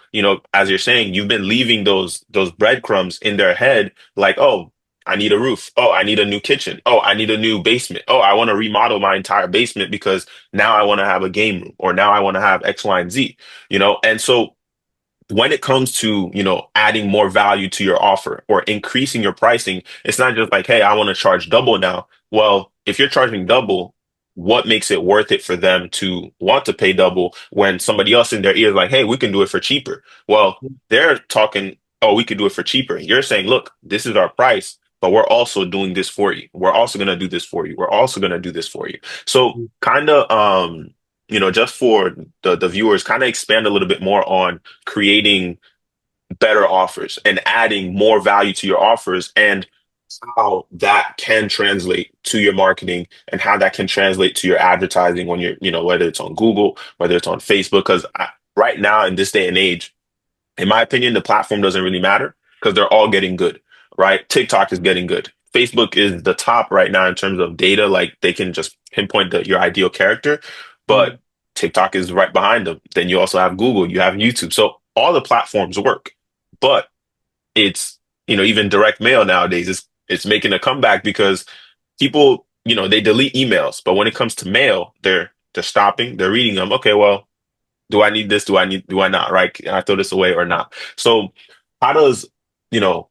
as you're saying, you've been leaving those breadcrumbs in their head, like, oh, I need a roof. Oh, I need a new kitchen. Oh, I need a new basement. Oh, I want to remodel my entire basement because now I want to have a game room, or now I want to have X, Y, and Z, and so when it comes to, adding more value to your offer or increasing your pricing, it's not just like, hey, I want to charge double now. Well, if you're charging double, what makes it worth it for them to want to pay double when somebody else in their ear is like, hey, we can do it for cheaper? Well, they're talking, oh, we could do it for cheaper. You're saying, look, this is our price, but we're also doing this for you. We're also going to do this for you. We're also going to do this for you. So kind of, just for the viewers, kind of expand a little bit more on creating better offers and adding more value to your offers, and how that can translate to your marketing and how that can translate to your advertising when you're, whether it's on Google, whether it's on Facebook. Because right now in this day and age, in my opinion, the platform doesn't really matter because they're all getting good, right? TikTok is getting good. Facebook is the top right now in terms of data. Like they can just pinpoint your ideal character, but TikTok is right behind them. Then you also have Google, you have YouTube. So all the platforms work, but it's, even direct mail nowadays it's making a comeback because people, they delete emails, but when it comes to mail, they're stopping, they're reading them. Okay, well, do I need this? Do I not? Right? Can I throw this away or not? So how does, you know,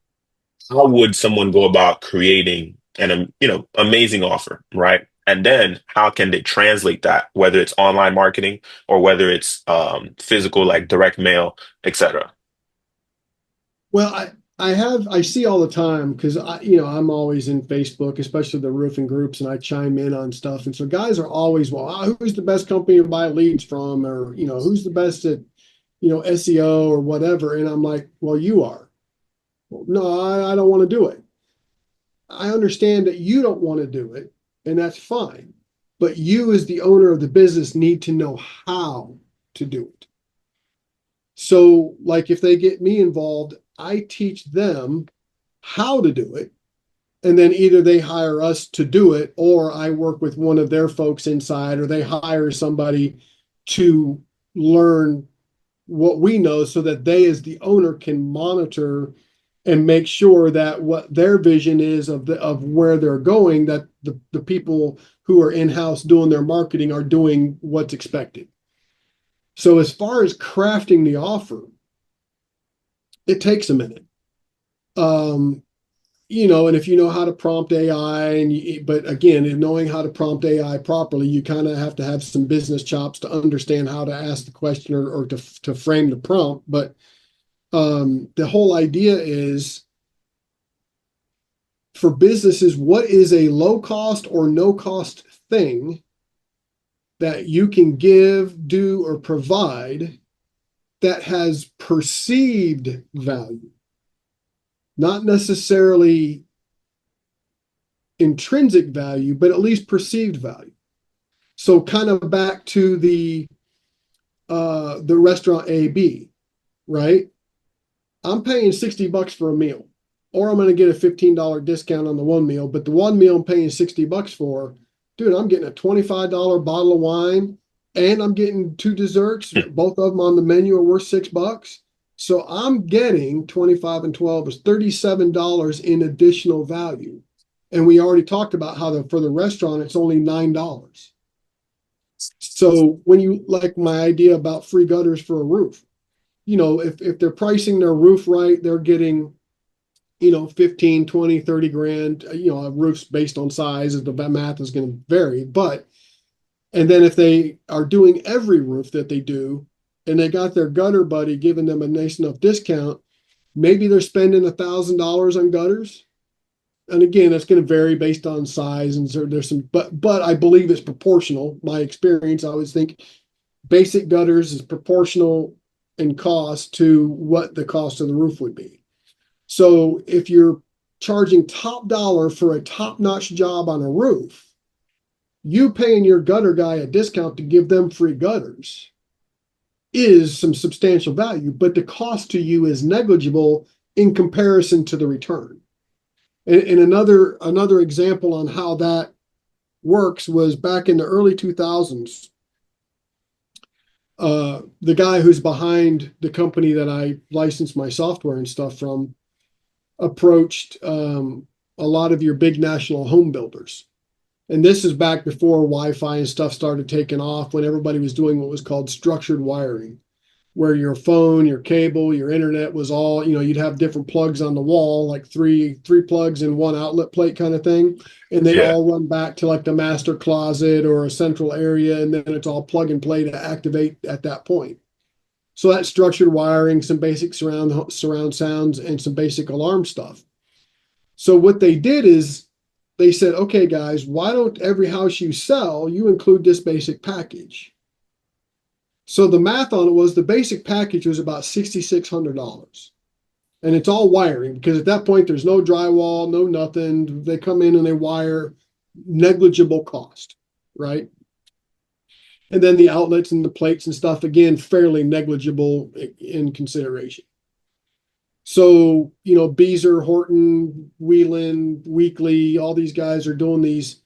how would someone go about creating an, amazing offer, right? And then how can they translate that, whether it's online marketing or whether it's physical, like direct mail, etc. Well, I see all the time because I'm always in Facebook, especially the roofing groups, and I chime in on stuff. And so guys are always, well, who's the best company to buy leads from, or who's the best at SEO or whatever. And I'm like, well, you are. Well, no, I don't want to do it. I understand that you don't want to do it, and that's fine. But you, as the owner of the business, need to know how to do it. So, like, if they get me involved, I teach them how to do it. And then either they hire us to do it, or I work with one of their folks inside, or they hire somebody to learn what we know so that they, as the owner, can monitor and make sure that what their vision is of where they're going, that the people who are in-house doing their marketing are doing what's expected. So as far as crafting the offer, it takes a minute. Um, and if you know how to prompt AI, but again, in knowing how to prompt AI properly, you kind of have to have some business chops to understand how to ask the question or to frame the prompt. But the whole idea is for businesses, what is a low cost or no cost thing that you can give, do, or provide that has perceived value, not necessarily intrinsic value, but at least perceived value. So kind of back to the restaurant AB, right? I'm paying $60 for a meal, or I'm going to get a $15 discount on the one meal, but the one meal I'm paying $60 for, dude, I'm getting a $25 bottle of wine and I'm getting two desserts. Both of them on the menu are worth $6. So I'm getting 25 and 12 is $37 in additional value. And we already talked about how for the restaurant, it's only $9. So when you like my idea about free gutters for a roof, if they're pricing their roof right, they're getting, 15, 20, 30 grand, a roof's based on size, the math is going to vary. And then if they are doing every roof that they do, and they got their gutter buddy giving them a nice enough discount, maybe they're spending $1,000 on gutters. And again, that's going to vary based on size, and so there's some, but I believe it's proportional. My experience, I always think basic gutters is proportional in cost to what the cost of the roof would be. So if you're charging top dollar for a top-notch job on a roof, you paying your gutter guy a discount to give them free gutters is some substantial value, but the cost to you is negligible in comparison to the return. And another example on how that works was back in the early 2000s. The guy who's behind the company that I licensed my software and stuff from approached a lot of your big national home builders. And this is back before Wi-Fi and stuff started taking off, when everybody was doing what was called structured wiring, where your phone, your cable, your internet was all, you'd have different plugs on the wall, like three plugs in one outlet plate kind of thing. And they'd Yeah. all run back to like the master closet or a central area. And then it's all plug and play to activate at that point. So that's structured wiring, some basic surround sounds, and some basic alarm stuff. So what they did is they said, okay, guys, why don't every house you sell, you include this basic package? So the math on it was the basic package was about $6,600. And it's all wiring, because at that point, there's no drywall, no nothing. They come in and they wire, negligible cost, right? And then the outlets and the plates and stuff, again, fairly negligible in consideration. So, Beazer, Horton, Wheelan, Weekly, all these guys are doing these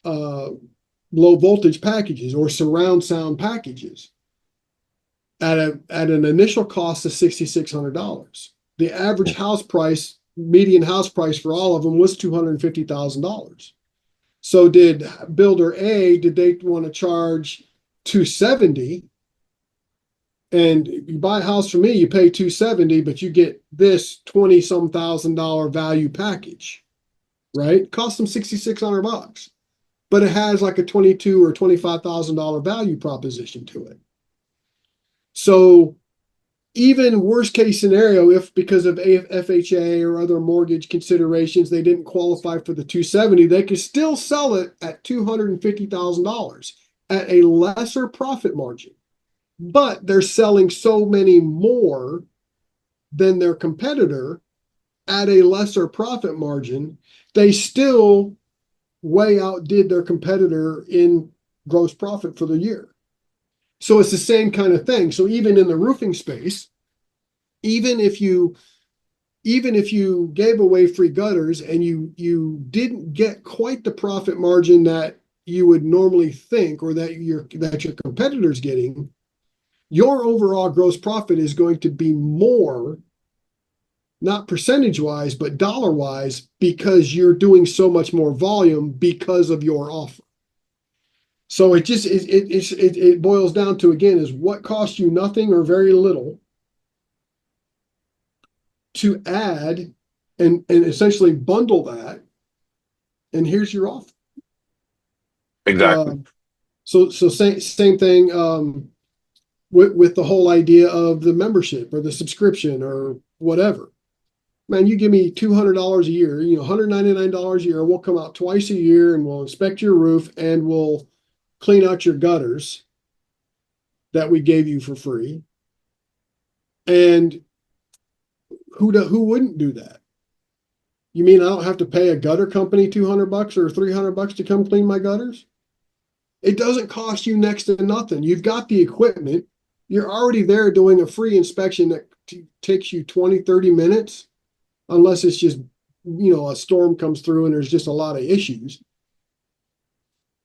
low voltage packages or surround sound packages at an initial cost of $6,600. The average house price, median house price for all of them was $250,000. So did builder A, did they want to charge $270? And you buy a house from me, you pay $270, but you get this 20-some thousand dollar value package, right? It costs them $6,600. but it has like a 22 or $25,000 value proposition to it. So even worst case scenario, if because of FHA or other mortgage considerations, they didn't qualify for the 270, they could still sell it at $250,000 at a lesser profit margin. But they're selling so many more than their competitor at a lesser profit margin. They still way outdid their competitor in gross profit for the year. So it's the same kind of thing. So even in the roofing space, even if you gave away free gutters and you didn't get quite the profit margin that you would normally think or that your competitor's getting, your overall gross profit is going to be more, not percentage wise, but dollar wise, because you're doing so much more volume because of your offer. So it boils down to, again, is what costs you nothing or very little to add and essentially bundle that, and here's your offer. Exactly. So same thing with the whole idea of the membership or the subscription or whatever. Man, you give me $200 a year, $199 a year. We'll come out twice a year and we'll inspect your roof and we'll clean out your gutters that we gave you for free. And who wouldn't do that? You mean I don't have to pay a gutter company $200 or $300 to come clean my gutters? It doesn't cost you next to nothing. You've got the equipment. You're already there doing a free inspection that takes you 20, 30 minutes, unless it's just, a storm comes through and there's just a lot of issues.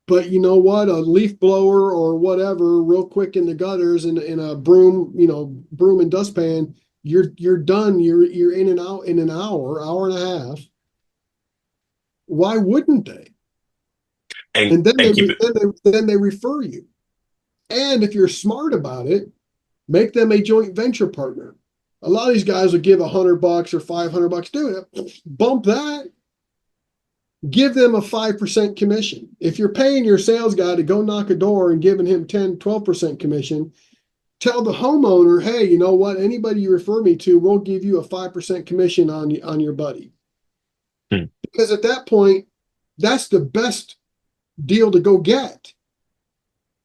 But you know what? A leaf blower or whatever, real quick in the gutters and in a broom, broom and dustpan, you're done. You're in and out in an hour and a half. Why wouldn't they? And And then and keep it. then they refer you. And if you're smart about it, make them a joint venture partner. A lot of these guys will give $100 or $500. Dude, bump that. Give them a 5% commission. If you're paying your sales guy to go knock a door and giving him 10, 12% commission, tell the homeowner, hey, you know what? Anybody you refer me to, we'll give you a 5% commission on your buddy. Hmm. Because at that point, that's the best deal to go get.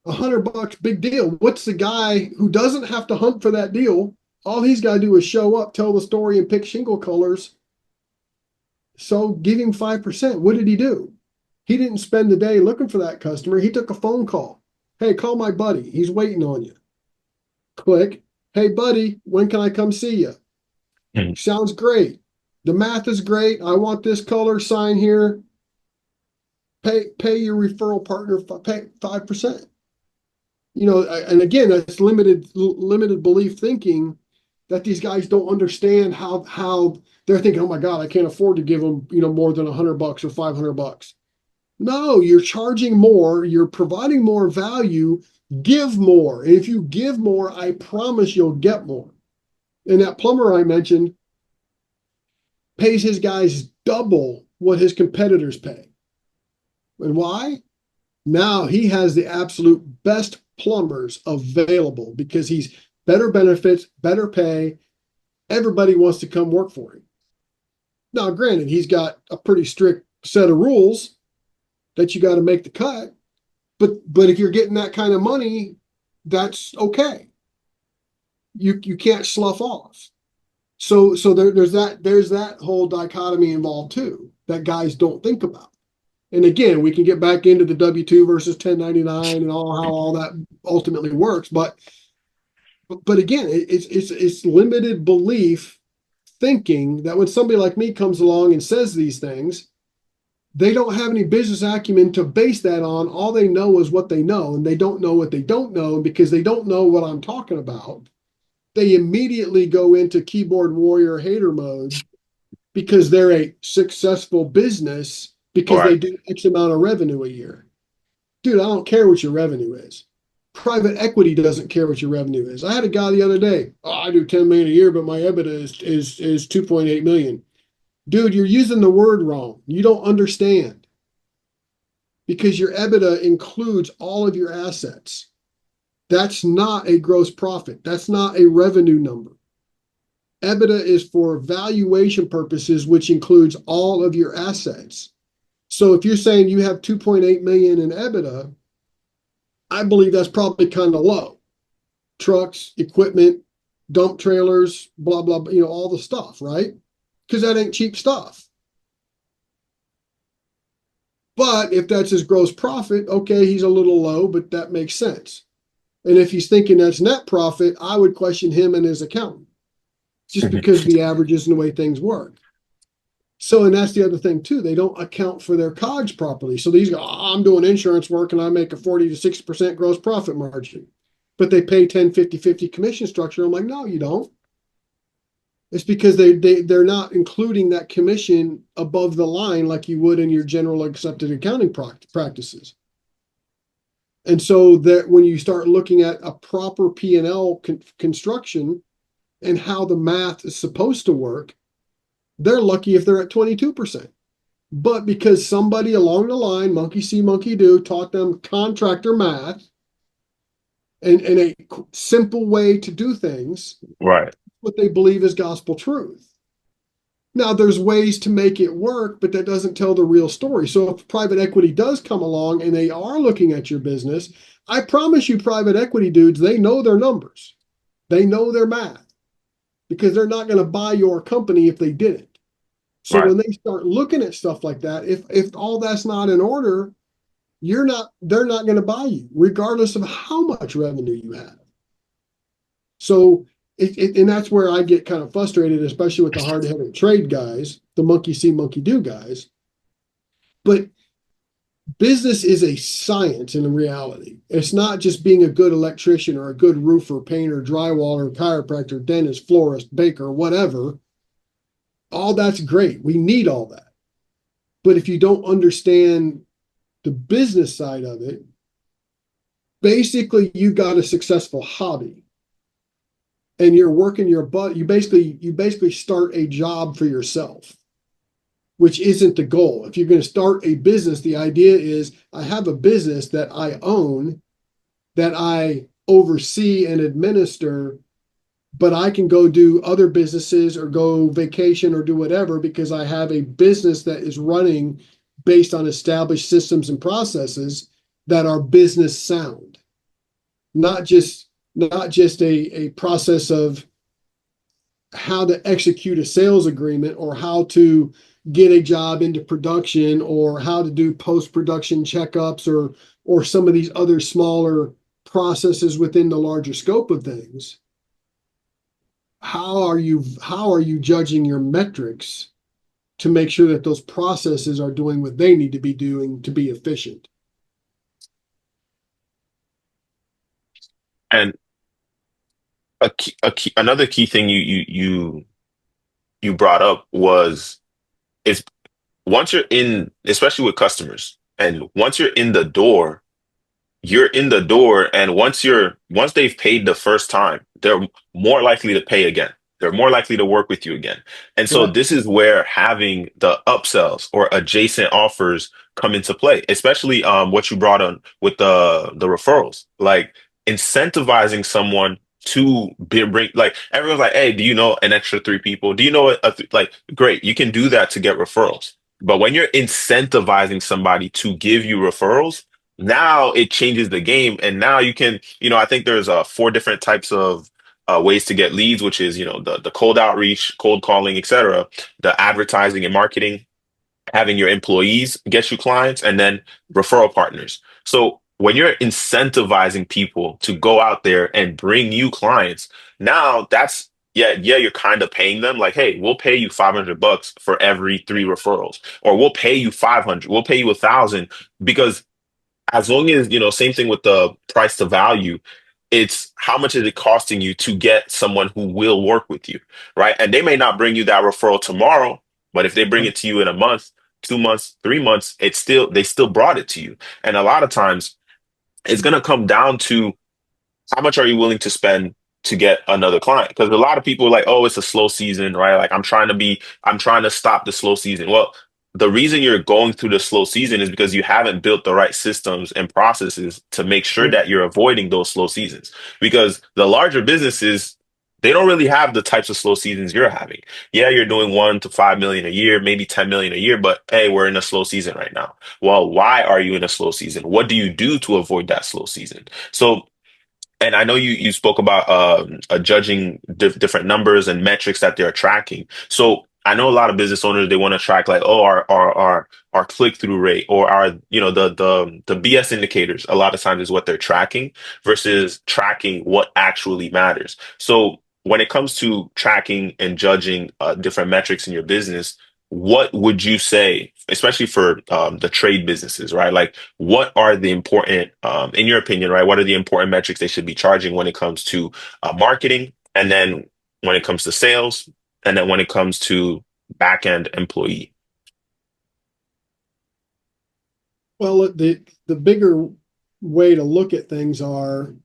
$100, big deal. What's the guy who doesn't have to hunt for that deal? All he's got to do is show up, tell the story, and pick shingle colors. So give him 5%. What did he do? He didn't spend the day looking for that customer. He took a phone call. Hey, call my buddy. He's waiting on you. Click. Hey, buddy, when can I come see you? Hmm. Sounds great. The math is great. I want this color, sign here. Pay your referral partner, pay 5%. And again, that's limited belief thinking that these guys don't understand how they're thinking, oh my God, I can't afford to give them, more than $100 or $500. No, you're charging more, you're providing more value, give more. And if you give more, I promise you'll get more. And that plumber I mentioned pays his guys double what his competitors pay. And why? Now he has the absolute best plumbers available because he's better benefits, better pay. Everybody wants to come work for him. Now, granted, he's got a pretty strict set of rules that you got to make the cut. But if you're getting that kind of money, that's okay. You can't slough off. So there's that whole dichotomy involved too that guys don't think about. And again, we can get back into the W-2 versus 1099 and how all that ultimately works. But again, it's limited belief thinking that when somebody like me comes along and says these things, they don't have any business acumen to base that on. All they know is what they know, and they don't know what they don't know. And because they don't know what I'm talking about, they immediately go into keyboard warrior hater mode because they're a successful business because Right. they do X amount of revenue a year. Dude, I don't care what your revenue is. Private equity doesn't care what your revenue is. I had a guy the other day, oh, I do 10 million a year, but my EBITDA is 2.8 million. Dude, you're using the word wrong. You don't understand. because your EBITDA includes all of your assets. That's not a gross profit. That's not a revenue number. EBITDA is for valuation purposes, which includes all of your assets. So if you're saying you have 2.8 million in EBITDA, I believe that's probably kind of low. Trucks, equipment, dump trailers, blah, blah, blah, all the stuff, right? Because that ain't cheap stuff. But if that's his gross profit, okay, he's a little low, but that makes sense. And if he's thinking that's net profit, I would question him and his accountant just because of the averages and the way things work. So, and that's the other thing too. They don't account for their COGS properly. So these go, oh, I'm doing insurance work and I make a 40 to 60% gross profit margin. But they pay 10, 50, 50 commission structure. I'm like, no, you don't. It's because they're not including that commission above the line like you would in your general accepted accounting practices. And so that when you start looking at a proper P&L construction and how the math is supposed to work, they're lucky if they're at 22%. But because somebody along the line, monkey see, monkey do, taught them contractor math and a simple way to do things, Right. what they believe is gospel truth. Now, there's ways to make it work, but that doesn't tell the real story. So if private equity does come along and they are looking at your business, I promise you, private equity dudes, they know their numbers. They know their math because they're not going to buy your company if they didn't. So Right. when they start looking at stuff like that, if all that's not in order, they're not going to buy you, regardless of how much revenue you have. So and that's where I get kind of frustrated, especially with the hard-headed trade guys, the monkey see, monkey do guys. But business is a science in reality. It's not just being a good electrician or a good roofer, painter, drywaller, chiropractor, dentist, florist, baker, whatever. All that's great. We need all that. But if you don't understand the business side of it, basically you got a successful hobby and you're working your butt. You basically start a job for yourself, which isn't the goal. If you're going to start a business, the idea is I have a business that I own, that I oversee and administer, but I can go do other businesses or go vacation or do whatever because I have a business that is running based on established systems and processes that are business sound, not just a process of how to execute a sales agreement or how to get a job into production or how to do post-production checkups or some of these other smaller processes within the larger scope of things. How are you judging your metrics to make sure that those processes are doing what they need to be doing to be efficient? And another key thing you brought up was is once you're in, especially with customers, and once you're in the door, and once they've paid the first time, they're more likely to pay again. They're more likely to work with you again. And so Correct. this is where having the upsells or adjacent offers come into play, especially what you brought on with the referrals. Like incentivizing someone to bring, like everyone's like, hey, do you know an extra three people? Do you know like great, you can do that to get referrals. But when you're incentivizing somebody to give you referrals, now it changes the game. And now you can, I think there's four different types of ways to get leads, which is, the cold outreach, cold calling, etc., the advertising and marketing, having your employees get you clients, and then referral partners. So when you're incentivizing people to go out there and bring you clients, now that's yeah, you're kind of paying them like, hey, we'll pay you $500 for every three referrals, or we'll pay you 500, we'll pay you 1,000 because as long as, same thing with the price to value, it's how much is it costing you to get someone who will work with you, right? And they may not bring you that referral tomorrow, but if they bring it to you in a month, 2 months, 3 months, they still brought it to you. And a lot of times it's going to come down to how much are you willing to spend to get another client? Because a lot of people are like, oh, it's a slow season, right? Like I'm trying to stop the slow season. Well, the reason you're going through the slow season is because you haven't built the right systems and processes to make sure Yep. that you're avoiding those slow seasons. Because the larger businesses, they don't really have the types of slow seasons you're having. Yeah, you're doing 1 to 5 million a year, maybe 10 million a year, but hey, we're in a slow season right now. Well, why are you in a slow season? What do you do to avoid that slow season? So and I know you spoke about judging different numbers and metrics that they're tracking. So I know a lot of business owners they want to track like oh our click through rate or our the BS indicators. A lot of times is what they're tracking versus tracking what actually matters. So when it comes to tracking and judging different metrics in your business, what would you say, especially for the trade businesses, right? Like what are the important, in your opinion, right? What are the important metrics they should be charging when it comes to marketing, and then when it comes to sales, and then when it comes to back end employee? Well, the bigger way to look at things are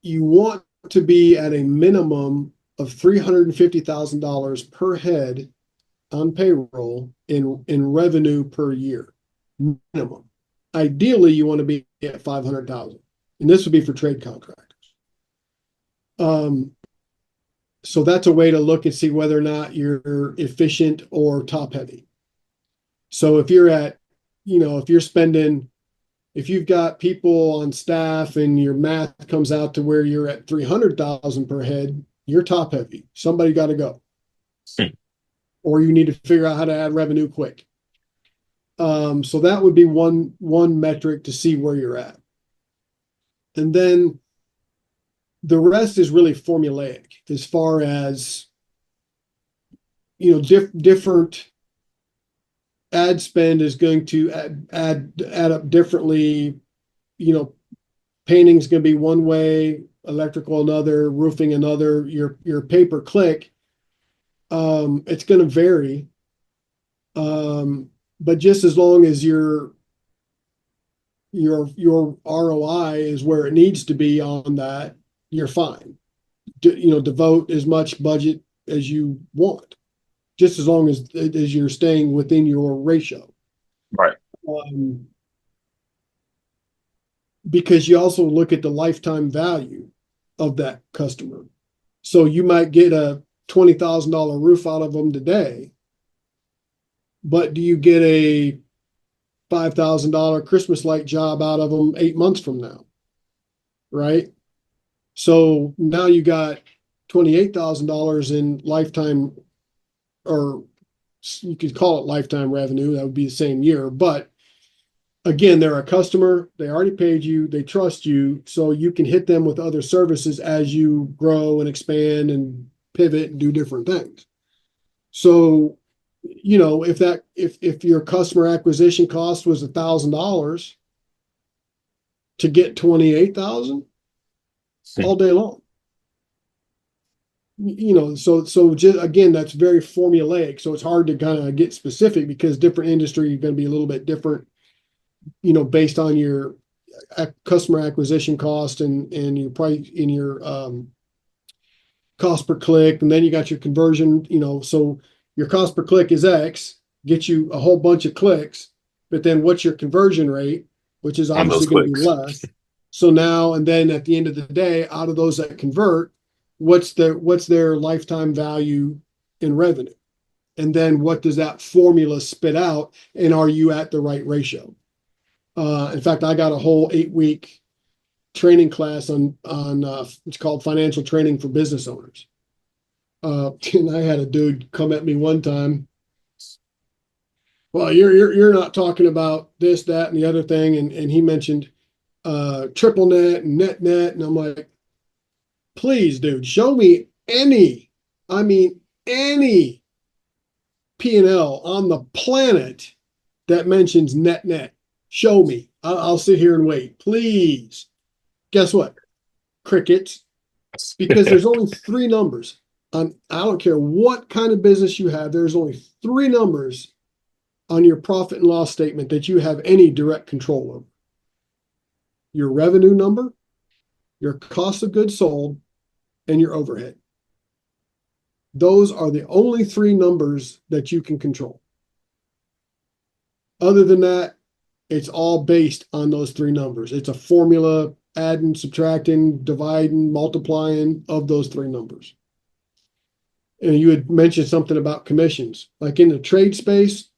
you want to be at a minimum of $350,000 per head on payroll in revenue per year, minimum. Ideally, you want to be at 500,000, and this would be for trade contractors. Um, so that's a way to look and see whether or not you're efficient or top heavy. So if you're at, if you're spending, if you've got people on staff and your math comes out to where you're at 300,000 per head, you're top heavy. Somebody got to go, Hmm. or you need to figure out how to add revenue quick. So that would be one metric to see where you're at. And then the rest is really formulaic as far as, different ad spend is going to add up differently. You know, painting's going to be one way, electrical another, roofing another. Your pay per click, it's going to vary. But just as long as your ROI is where it needs to be on that, you're fine. Devote as much budget as you want, just as long as you're staying within your ratio. Right. Um, because you also look at the lifetime value of that customer. So you might get a $20,000 roof out of them today, but do you get a $5,000 Christmas light job out of them 8 months from now? Right. So now you got $28,000 in lifetime, or you could call it lifetime revenue. That would be the same year. But again, they're a customer. They already paid you. They trust you. So you can hit them with other services as you grow and expand and pivot and do different things. So, if your customer acquisition cost was $1,000 to get 28,000 Hmm. all day long. So just again, that's very formulaic. So it's hard to kind of get specific because different industry are going to be a little bit different, based on your customer acquisition cost and your price in your cost per click, and then you got your conversion. So your cost per click is X, get you a whole bunch of clicks, but then what's your conversion rate, which is On those obviously going to be clicks. less. So now and then at the end of the day, out of those that convert, what's their lifetime value in revenue? And then what does that formula spit out? And are you at the right ratio? In fact, I got a whole 8-week training class on it's called financial training for business owners. And I had a dude come at me one time. Well, you're not talking about this, that, and the other thing, and he mentioned triple net and net, and I'm like, please, dude, show me any, I mean, any P&L on the planet that mentions net. Show me. I'll sit here and wait, please. Guess what? Crickets, because there's only three numbers on. I don't care what kind of business you have. There's only three numbers on your profit and loss statement that you have any direct control over: your revenue number, your cost of goods sold, and your overhead. Those are the only three numbers that you can control. Other than that, it's all based on those three numbers. It's a formula, adding, subtracting, dividing, multiplying of those three numbers. And you had mentioned something about commissions. Like in the trade space,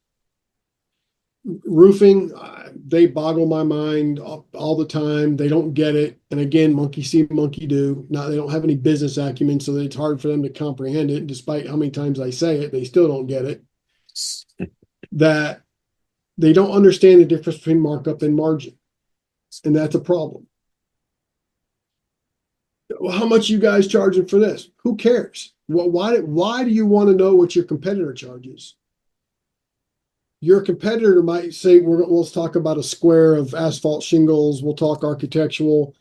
roofing, they boggle my mind all the time. They don't get it. And again, monkey see, monkey do. Now they don't have any business acumen, so it's hard for them to comprehend it. Despite how many times I say it, they still don't get it. That they don't understand the difference between markup and margin. And that's a problem. Well, how much you guys charging for this? Who cares? Well, why do you want to know what your competitor charges? Your competitor might say, let's talk about a square of asphalt shingles. We'll talk architectural.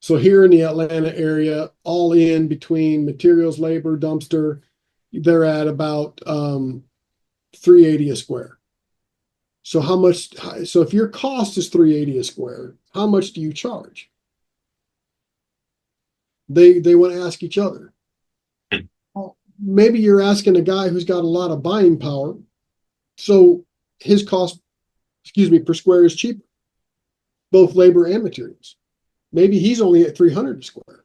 So here in the Atlanta area, all in between materials, labor, dumpster, they're at about 380 a square. So how much? So if your cost is 380 a square, how much do you charge? They want to ask each other. Maybe you're asking a guy who's got a lot of buying power, so his cost, excuse me, per square is cheaper, both labor and materials. Maybe he's only at 300 a square.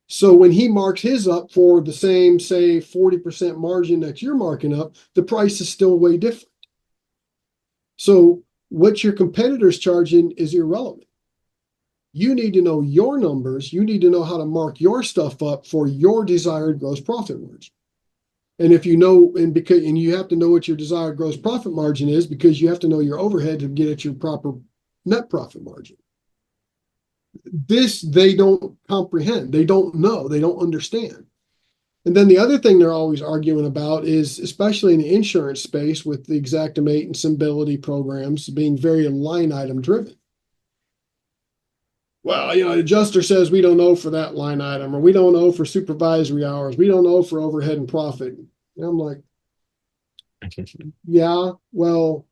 So when he marks his up for the same, say, 40% margin that you're marking up, the price is still way different. So what your competitor's charging is irrelevant. You need to know your numbers. You need to know how to mark your stuff up for your desired gross profit margin. And if you know, and you have to know what your desired gross profit margin is because you have to know your overhead to get at your proper net profit margin. This they don't comprehend. They don't know. They don't understand. And then the other thing they're always arguing about is, especially in the insurance space with the Xactimate and Symbility programs being very line item driven. Well, the adjuster says we don't know for that line item, or we don't know for supervisory hours. We don't know for overhead and profit. And I'm like, yeah, well,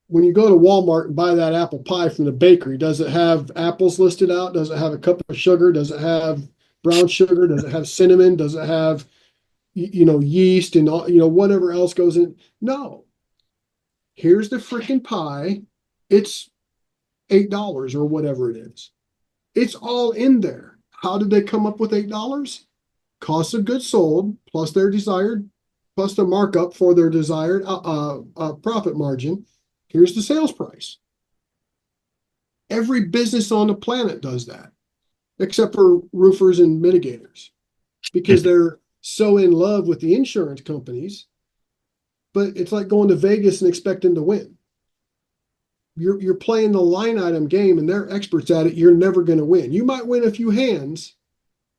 when you go to Walmart and buy that apple pie from the bakery, does it have apples listed out? Does it have a cup of sugar? Does it have brown sugar? Does it have cinnamon? Does it have, yeast and all, whatever else goes in? No. Here's the freaking pie. It's $8 or whatever it is. It's all in there. How did they come up with $8? Cost of goods sold plus plus the markup for their desired profit margin. Here's the sales price. Every business on the planet does that, except for roofers and mitigators, because they're so in love with the insurance companies. But it's like going to Vegas and expecting to win. You're playing the line item game and they're experts at it. You're never going to win. You might win a few hands,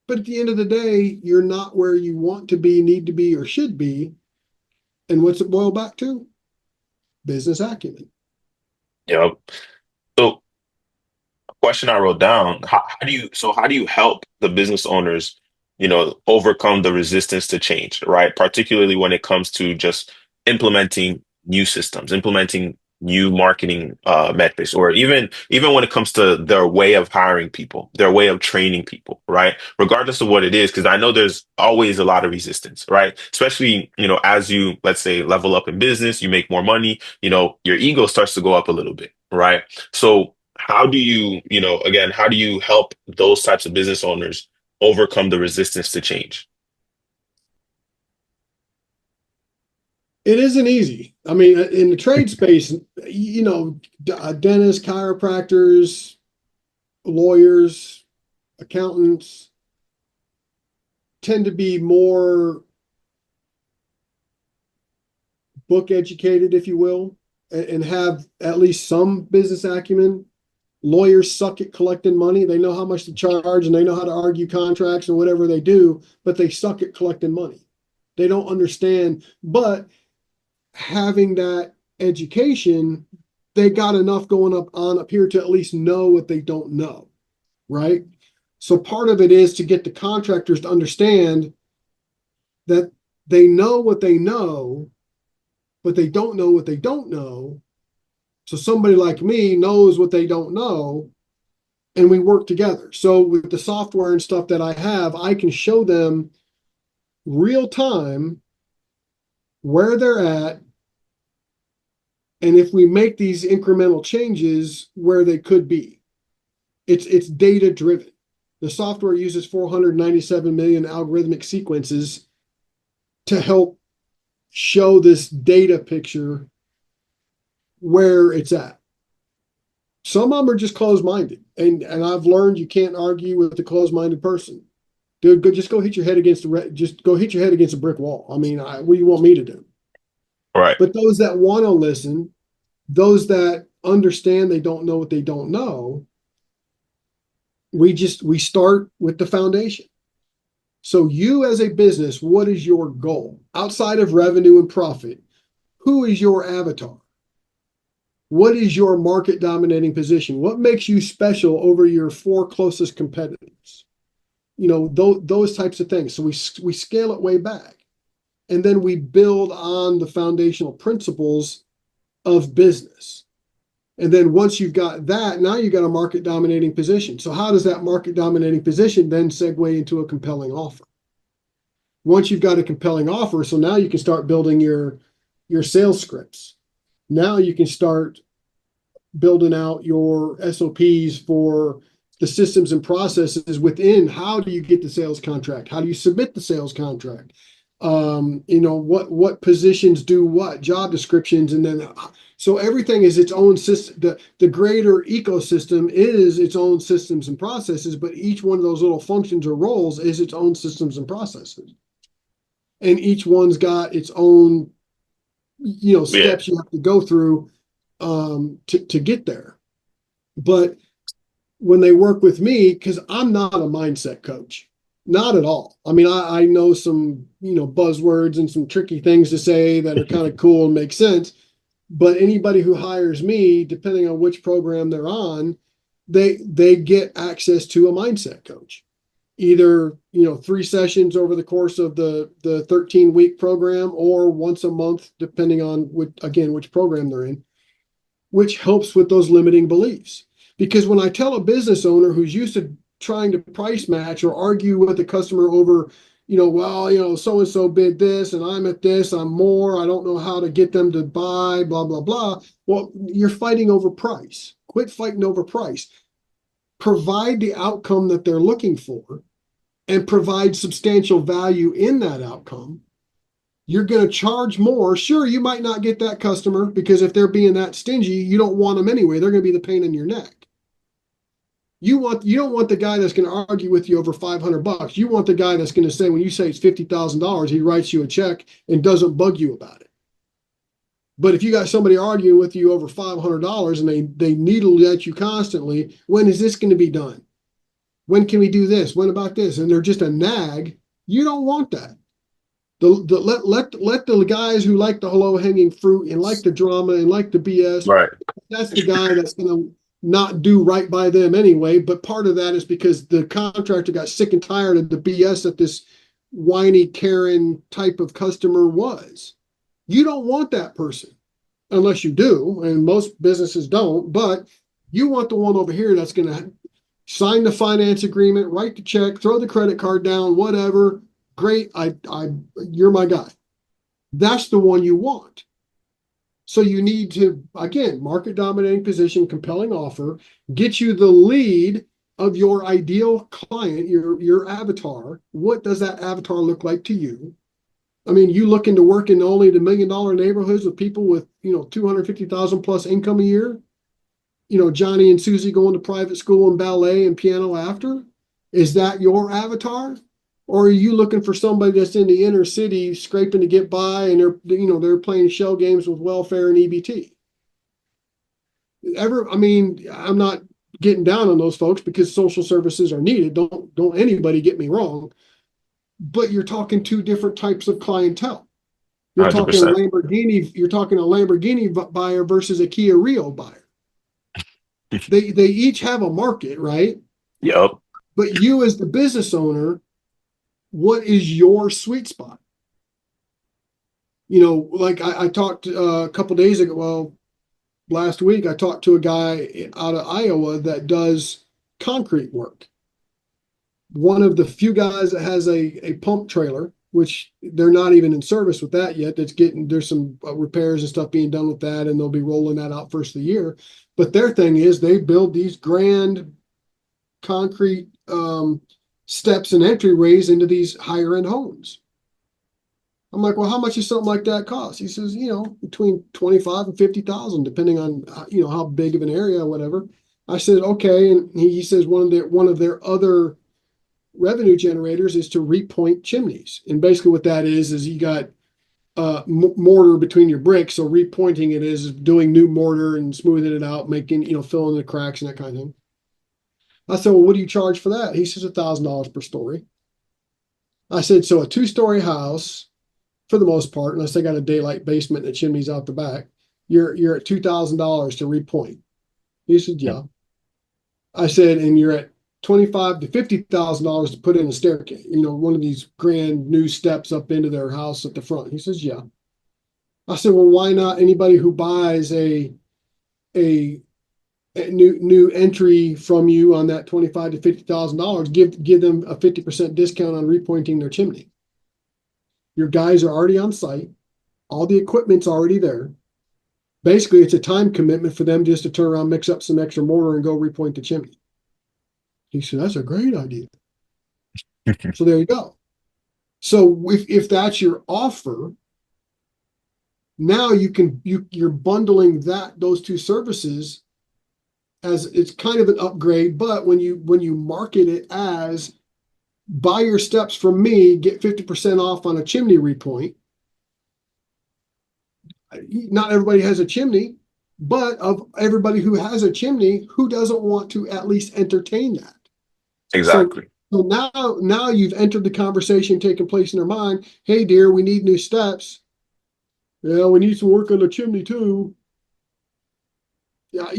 but at the end of the day, you're not where you want to be, need to be, or should be. And what's it boil back to? Business acumen. Yep. So question I wrote down, how do you help the business owners, overcome the resistance to change, right? Particularly when it comes to just implementing new systems, implementing new marketing methods, or even when it comes to their way of hiring people, their way of training people, right? Regardless of what it is, because I know there's always a lot of resistance, right? Especially, as you, let's say, level up in business, you make more money, your ego starts to go up a little bit, right? So how do you, again, how do you help those types of business owners overcome the resistance to change? It isn't easy. I mean, in the trade space, dentists, chiropractors, lawyers, accountants tend to be more book educated, if you will, and have at least some business acumen. Lawyers suck at collecting money. They know how much to charge and they know how to argue contracts and whatever they do, but they suck at collecting money. They don't understand. But having that education, they got enough going up here to at least know what they don't know, right? So part of it is to get the contractors to understand that they know what they know, but they don't know what they don't know. So somebody like me knows what they don't know, and we work together. So with the software and stuff that I have, I can show them real time where they're at, And if we make these incremental changes where they could be, it's data driven. The software uses 497 million algorithmic sequences to help show this data picture where it's at. Some of them are just closed-minded, and I've learned you can't argue with a closed-minded person. Dude, just go hit your head against just go hit your head against a brick wall. I mean, what do you want me to do? Right. But those that want to listen, those that understand they don't know what they don't know, we start with the foundation. So you as a business, what is your goal outside of revenue and profit? Who is your avatar? What is your market dominating position? What makes you special over your four closest competitors? Those types of things. So we scale it way back, and then we build on the foundational principles of business. And then once you've got that, now you've got a market dominating position. So how does that market dominating position then segue into a compelling offer? Once you've got a compelling offer, so now you can start building your sales scripts. Now you can start building out your SOPs for the systems and processes within. How do you get the sales contract? How do you submit the sales contract? What positions do what, job descriptions, and then so everything is its own system. The greater ecosystem is its own systems and processes, but each one of those little functions or roles is its own systems and processes. And each one's got its own, Yeah. steps you have to go through to get there. But when they work with me, because I'm not a mindset coach, not at all. I mean, I know some, buzzwords and some tricky things to say that are kind of cool and make sense. But anybody who hires me, depending on which program they're on, they get access to a mindset coach. Either, 3 sessions over the course of the 13-week program, or once a month, depending on which program they're in, which helps with those limiting beliefs. Because when I tell a business owner who's used to trying to price match or argue with the customer over, so and so bid this and I'm at this, I'm more, I don't know how to get them to buy, blah, blah, blah. Well, you're fighting over price. Quit fighting over price. Provide the outcome that they're looking for and provide substantial value in that outcome. You're going to charge more. Sure, you might not get that customer because if they're being that stingy, you don't want them anyway. They're going to be the pain in your neck. You don't want the guy that's going to argue with you over $500. You want the guy that's going to say, when you say it's $50,000, he writes you a check and doesn't bug you about it. But if you got somebody arguing with you over $500 and they needle at you constantly, when is this going to be done? When can we do this? When about this? And they're just a nag. You don't want that. Let the guys who like the low hanging fruit and like the drama and like the BS. Right. That's the guy that's going to not do right by them anyway. But part of that is because the contractor got sick and tired of the BS that this whiny Karen type of customer was. You don't want that person, unless you do, and most businesses don't. But you want the one over here that's going to sign the finance agreement, write the check, throw the credit card down, whatever. Great, you're my guy. That's the one you want. So you need to, again, market dominating position, compelling offer, get you the lead of your ideal client, your avatar. What does that avatar look like to you? I mean, you looking to work in only the $1 million neighborhoods with people with, 250,000 plus income a year? Johnny and Susie going to private school and ballet and piano after? Is that your avatar? Or are you looking for somebody that's in the inner city scraping to get by and they're playing shell games with welfare and EBT? I'm not getting down on those folks because social services are needed. Don't anybody get me wrong. But you're talking two different types of clientele. You're talking a 100%. Lamborghini buyer versus a Kia Rio buyer. They each have a market, right? Yep. But you as the business owner, what is your sweet spot? Like I talked a couple days ago, well, last week, I talked to a guy out of Iowa that does concrete work. One of the few guys that has a pump trailer which they're not even in service with that yet. There's some repairs and stuff being done with that, and they'll be rolling that out first of the year. But their thing is they build these grand concrete steps and entryways into these higher end homes. I'm like, well, how much does something like that cost? He says, between 25 and 50,000, depending on how big of an area or whatever. I said, okay, and he says one of their other revenue generators is to repoint chimneys, and basically what that is you got mortar between your bricks, so repointing it is doing new mortar and smoothing it out, making filling the cracks and that kind of thing. I said, well, what do you charge for that? He says $1,000 per story. I said, so a 2-story house, for the most part, unless they got a daylight basement and the chimneys out the back, you're at $2,000 to repoint. He said, yeah. I said, and you're at $25,000 to $50,000 to put in a staircase, one of these grand new steps up into their house at the front. He says, yeah. I said, well, why not anybody who buys a new entry from you on that $25,000 to $50,000, give them a 50% discount on repointing their chimney. Your guys are already on site. All the equipment's already there. Basically, it's a time commitment for them just to turn around, mix up some extra mortar, and go repoint the chimney. He said, that's a great idea. So there you go. So if that's your offer, now you're bundling those two services as it's kind of an upgrade. But when you market it as buy your steps from me, get 50% off on a chimney repoint. Not everybody has a chimney, but of everybody who has a chimney, who doesn't want to at least entertain that? So, Exactly. so now you've entered the conversation taking place in their mind. Hey, dear, we need new steps. Yeah, we need some work on the chimney too. Yeah,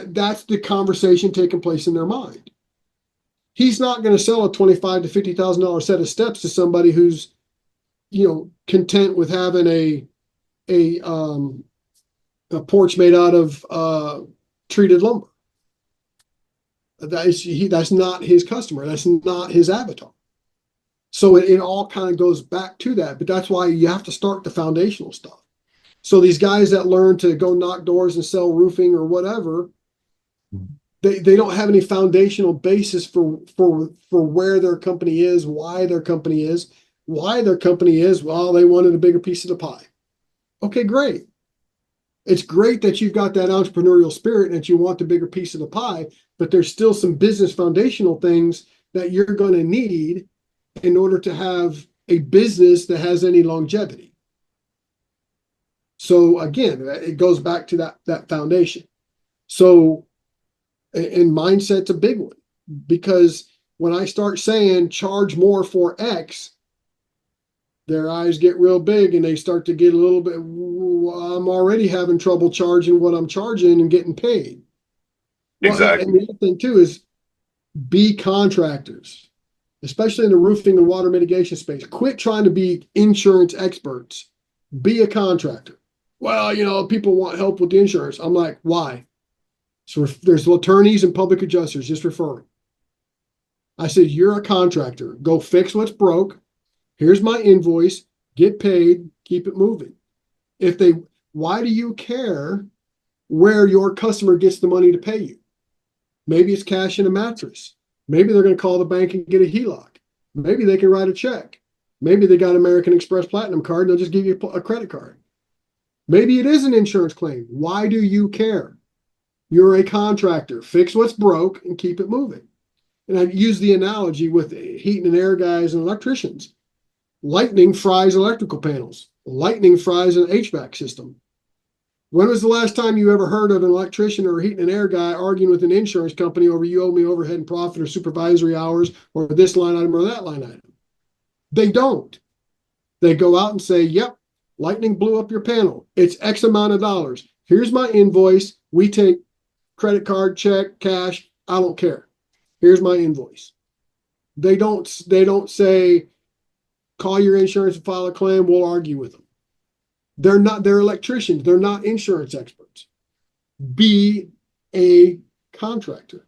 that's the conversation taking place in their mind. He's not going to sell a $25,000 to $50,000 set of steps to somebody who's content with having a porch made out of treated lumber. That's not his customer. That's not his avatar. So it all kind of goes back to that. But that's why you have to start the foundational stuff. So these guys that learn to go knock doors and sell roofing or whatever, they don't have any foundational basis for where their company is, why their company is. Why their company is, well, they wanted a bigger piece of the pie. Okay, great. It's great that you've got that entrepreneurial spirit and that you want the bigger piece of the pie, but there's still some business foundational things that you're going to need in order to have a business that has any longevity. So again, it goes back to that foundation. So, and mindset's a big one, because when I start saying charge more for X, their eyes get real big and they start to get a little bit, I'm already having trouble charging what I'm charging and getting paid. Well, and Exactly. the other thing too is be contractors, especially in the roofing and water mitigation space. Quit trying to be insurance experts. Be a contractor. Well, people want help with the insurance. I'm like, why? So there's attorneys and public adjusters, just referring. I said, you're a contractor. Go fix what's broke. Here's my invoice. Get paid. Keep it moving. Why do you care where your customer gets the money to pay you? Maybe it's cash in a mattress. Maybe they're going to call the bank and get a HELOC. Maybe they can write a check. Maybe they got American Express Platinum card and they'll just give you a credit card. Maybe it is an insurance claim. Why do you care? You're a contractor. Fix what's broke and keep it moving. And I use the analogy with heating and air guys and electricians. Lightning fries electrical panels. Lightning fries an HVAC system. When was the last time you ever heard of an electrician or a heating and air guy arguing with an insurance company over you owe me overhead and profit or supervisory hours or this line item or that line item? They don't. They go out and say, yep, lightning blew up your panel. It's X amount of dollars. Here's my invoice. We take credit card, check, cash. I don't care. Here's my invoice. They don't say, call your insurance and file a claim. We'll argue with them. They're electricians. They're not insurance experts. Be a contractor.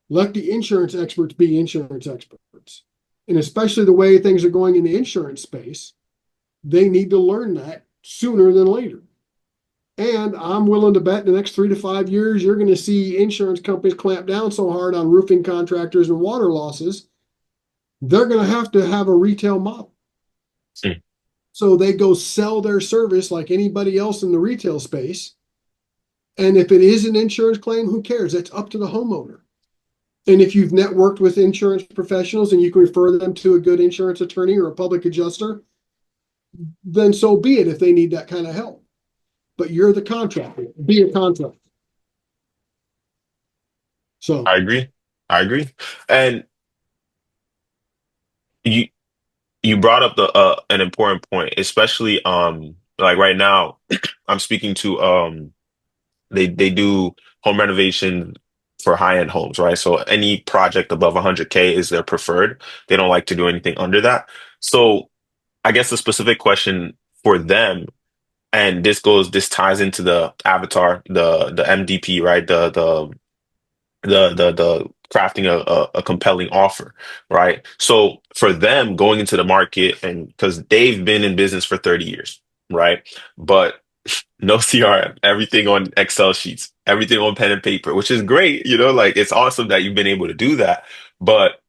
Let the insurance experts be insurance experts. And especially the way things are going in the insurance space, they need to learn that sooner than later. And I'm willing to bet in the next 3 to 5 years, you're going to see insurance companies clamp down so hard on roofing contractors and water losses, they're going to have a retail model. Mm. So they go sell their service like anybody else in the retail space. And if it is an insurance claim, who cares? It's up to the homeowner. And if you've networked with insurance professionals and you can refer them to a good insurance attorney or a public adjuster, then so be it if they need that kind of help. But you're the contractor. Be a contractor. So I agree. I agree. And you you brought up the an important point, especially like right now, I'm speaking to they do home renovation for high-end homes, right? So any project above 100K is their preferred. They don't like to do anything under that. So I guess the specific question for them, and this ties into the avatar, the MDP, right? The crafting a compelling offer, right? So for them going into the market, and because they've been in business for 30 years, right? But no CRM, everything on Excel sheets, everything on pen and paper, which is great, like it's awesome that you've been able to do that. But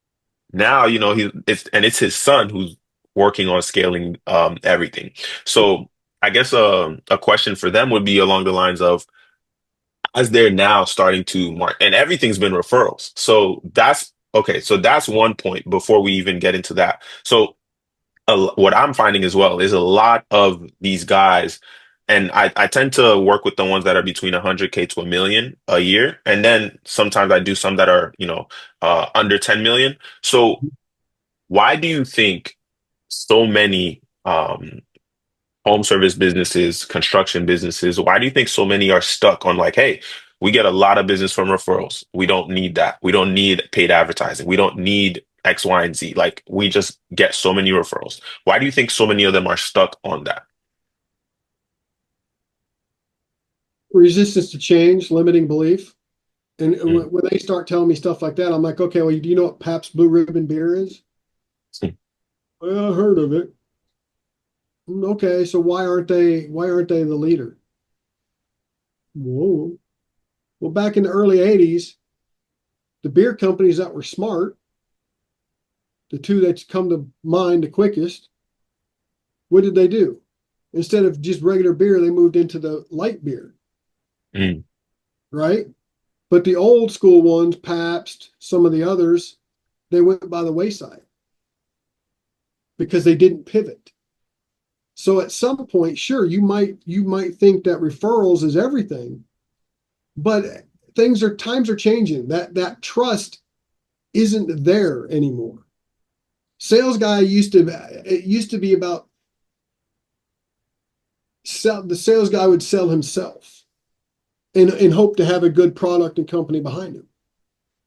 now, it's his son who's working on scaling everything. So I guess a question for them would be along the lines of, as they're now starting to mark, and everything's been referrals. So that's okay. So that's one point before we even get into that. So what I'm finding as well is a lot of these guys, and I tend to work with the ones that are between 100K to a million a year. And then sometimes I do some that are, under 10 million. So why do you think so many home service businesses, construction businesses, why do you think so many are stuck on like, hey, we get a lot of business from referrals. We don't need that. We don't need paid advertising. We don't need X, Y, and Z. Like we just get so many referrals. Why do you think so many of them are stuck on that? resistance to change, limiting belief. And Mm, when they start telling me stuff like that, I'm like, okay, well, do you know what Pabst Blue Ribbon beer is? mm, Well, I heard of it. Okay, so why aren't they the leader? Whoa. Well, back in the early 80s, the beer companies that were smart, the two that's come to mind the quickest, what did they do? Instead of just regular beer, they moved into the light beer, mm. right? But the old school ones, Pabst, some of the others, they went by the wayside because they didn't pivot. So at some point, sure, you might think that referrals is everything, but times are changing. That trust isn't there anymore. Sales guy used to be about the sales guy would sell himself and hope to have a good product and company behind him.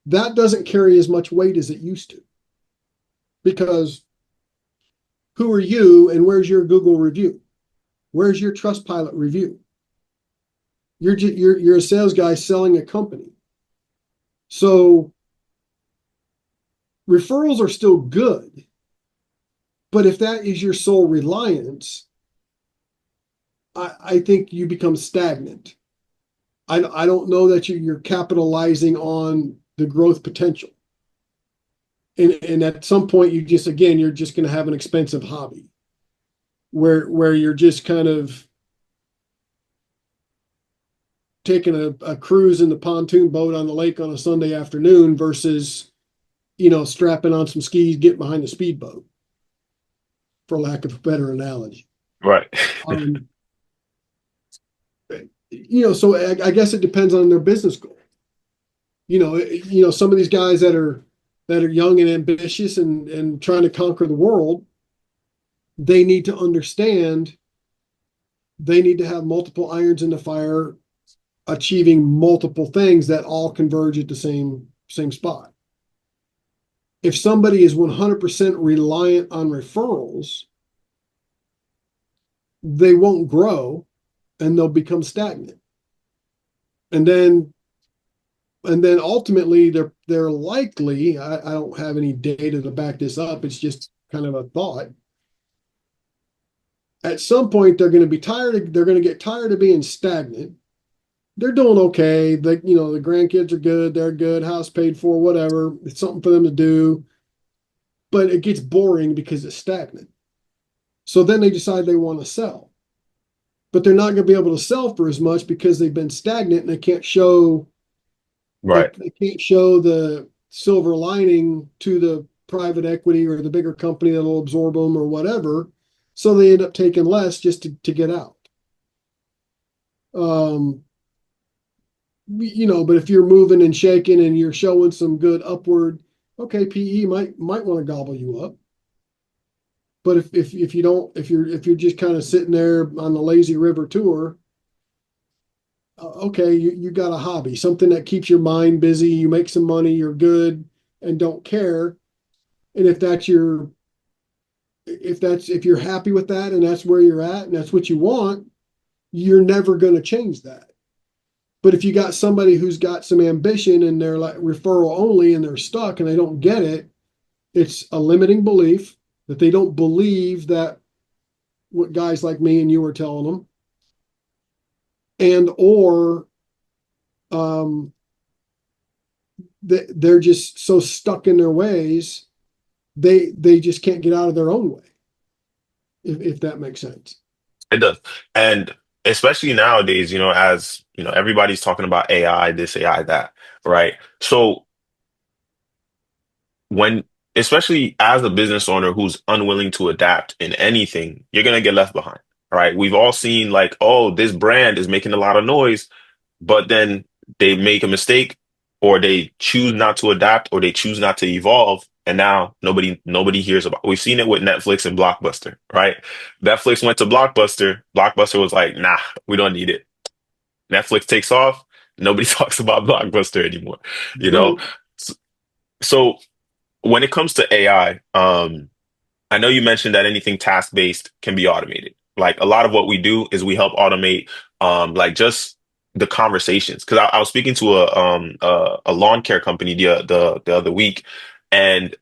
That doesn't carry as much weight as it used to because who are you and where's your Google review? Where's your Trustpilot review? You're a sales guy selling a company. So referrals are still good, but if that is your sole reliance, I think you become stagnant. I don't know that you're capitalizing on the growth potential. And at some point, you're just going to have an expensive hobby where you're just kind of taking a cruise in the pontoon boat on the lake on a Sunday afternoon versus, strapping on some skis, getting behind the speedboat, for lack of a better analogy. Right. Um, so I guess it depends on their business goal. Some of these guys that are young and ambitious and trying to conquer the world, they need to understand they need to have multiple irons in the fire, achieving multiple things that all converge at the same spot. If somebody is 100% reliant on referrals, they won't grow and they'll become stagnant. And then and then ultimately they're likely, I don't have any data to back this up, it's just kind of a thought. At some point they're going to get tired of being stagnant. They're doing okay. The grandkids are good, they're good, house paid for, whatever. It's something for them to do, but it gets boring because it's stagnant. So then they decide they want to sell. But they're not going to be able to sell for as much because they've been stagnant and Right. they can't show the silver lining to the private equity or the bigger company that'll absorb them or whatever. So they end up taking less just to get out. Um, but if you're moving and shaking and you're showing some good upward, okay, PE might want to gobble you up. But if you don't, if you're just kind of sitting there on the lazy river tour, okay, you got a hobby, something that keeps your mind busy, you make some money, you're good and don't care. And if you're happy with that and that's where you're at and that's what you want, you're never going to change that. But if you got somebody who's got some ambition and they're like referral only and they're stuck and they don't get it, it's a limiting belief that they don't believe that what guys like me and you are telling them, and or um, they're just so stuck in their ways, they just can't get out of their own way, if that makes sense. It does. And especially nowadays, as everybody's talking about AI, this, AI, that, right? So when, especially as a business owner who's unwilling to adapt in anything, you're gonna get left behind, right? We've all seen like, oh, this brand is making a lot of noise, but then they make a mistake or they choose not to adapt or they choose not to evolve. And now nobody hears about. We've seen it with Netflix and Blockbuster, right? Netflix went to Blockbuster. Blockbuster was like, nah, we don't need it. Netflix takes off. Nobody talks about Blockbuster anymore, you know? Right. So, so when it comes to AI, I know you mentioned that anything task-based can be automated. Like a lot of what we do is we help automate like just the conversations. Because I was speaking to a lawn care company the other week, and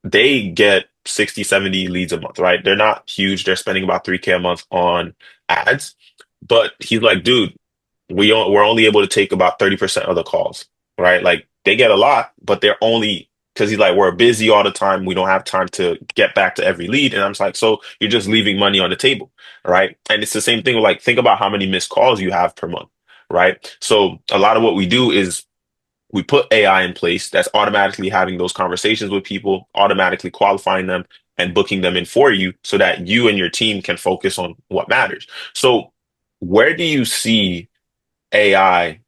they get 60, 70 leads a month, right? They're not huge. They're spending about 3K a month on ads. But he's like, dude, we're only able to take about 30% of the calls, right? Like they get a lot, but they're only because he's like, we're busy all the time. We don't have time to get back to every lead. And I'm just like, so you're just leaving money on the table, right? And it's the same thing with like, think about how many missed calls you have per month, right? So a lot of what we do is we put AI in place that's automatically having those conversations with people, automatically qualifying them and booking them in for you so that you and your team can focus on what matters. So where do you see AI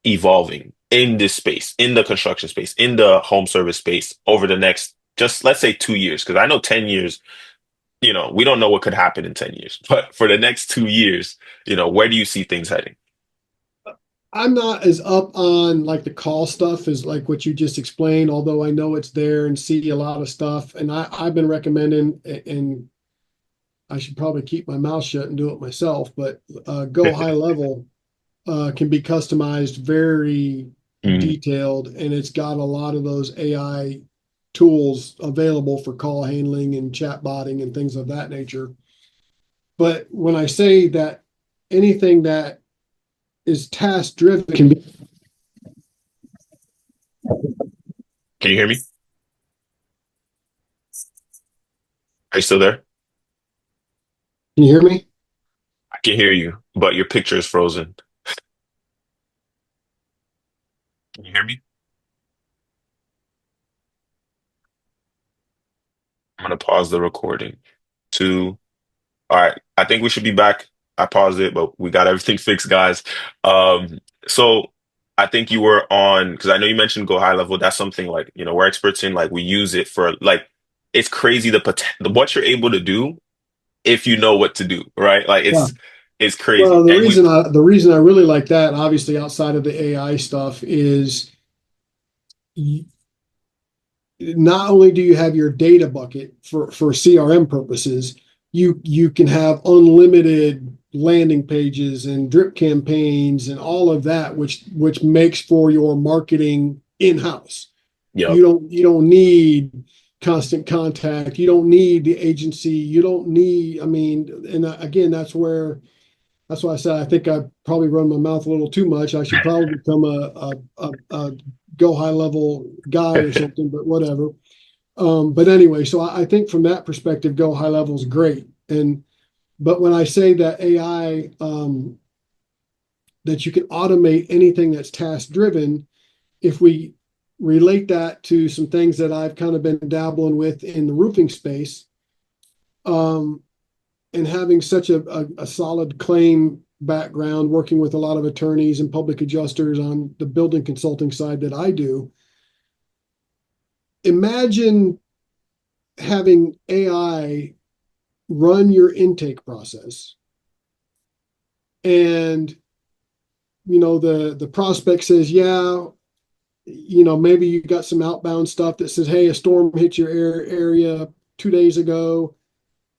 evolving in this space, in the construction space, in the home service space over the next, just let's say 2 years? Because I know 10 years, we don't know what could happen in 10 years, but for the next 2 years, where do you see things heading? I'm not as up on like the call stuff as like what you just explained, although I know it's there and see a lot of stuff. And I've been recommending, and I should probably keep my mouth shut and do it myself, but Go High Level can be customized very Mm, detailed, and it's got a lot of those AI tools available for call handling and chat botting and things of that nature. But when I say that anything that is task driven can be, can you hear me? Are you still there? can you hear me? I can hear you, but your picture is frozen. Can you hear me? I'm gonna pause the recording. Two. All right. I think we should be back. I paused it, but we got everything fixed, guys. So I think you were on because I know you mentioned go high level. That's something like, we're experts in, like we use it for like it's crazy what you're able to do if you know what to do, right? Like Yeah. it's crazy. Well, And we the reason I really like that, obviously outside of the AI stuff, is not only do you have your data bucket for CRM purposes, you can have unlimited landing pages and drip campaigns and all of that, which makes for your marketing in-house. Yep. You don't need constant contact. You don't need the agency. You don't need, I mean, and again, that's why I said I think I probably run my mouth a little too much. I should probably become a go high level guy or something, but whatever. But anyway, so I think from that perspective, go high level is great. But when I say that AI, that you can automate anything that's task driven, if we relate that to some things that I've kind of been dabbling with in the roofing space, um, and having such a solid claim background, working with a lot of attorneys and public adjusters on the building consulting side that I do, imagine having AI run your intake process, and the prospect says, yeah, maybe you got some outbound stuff that says, hey, a storm hit your area 2 days ago.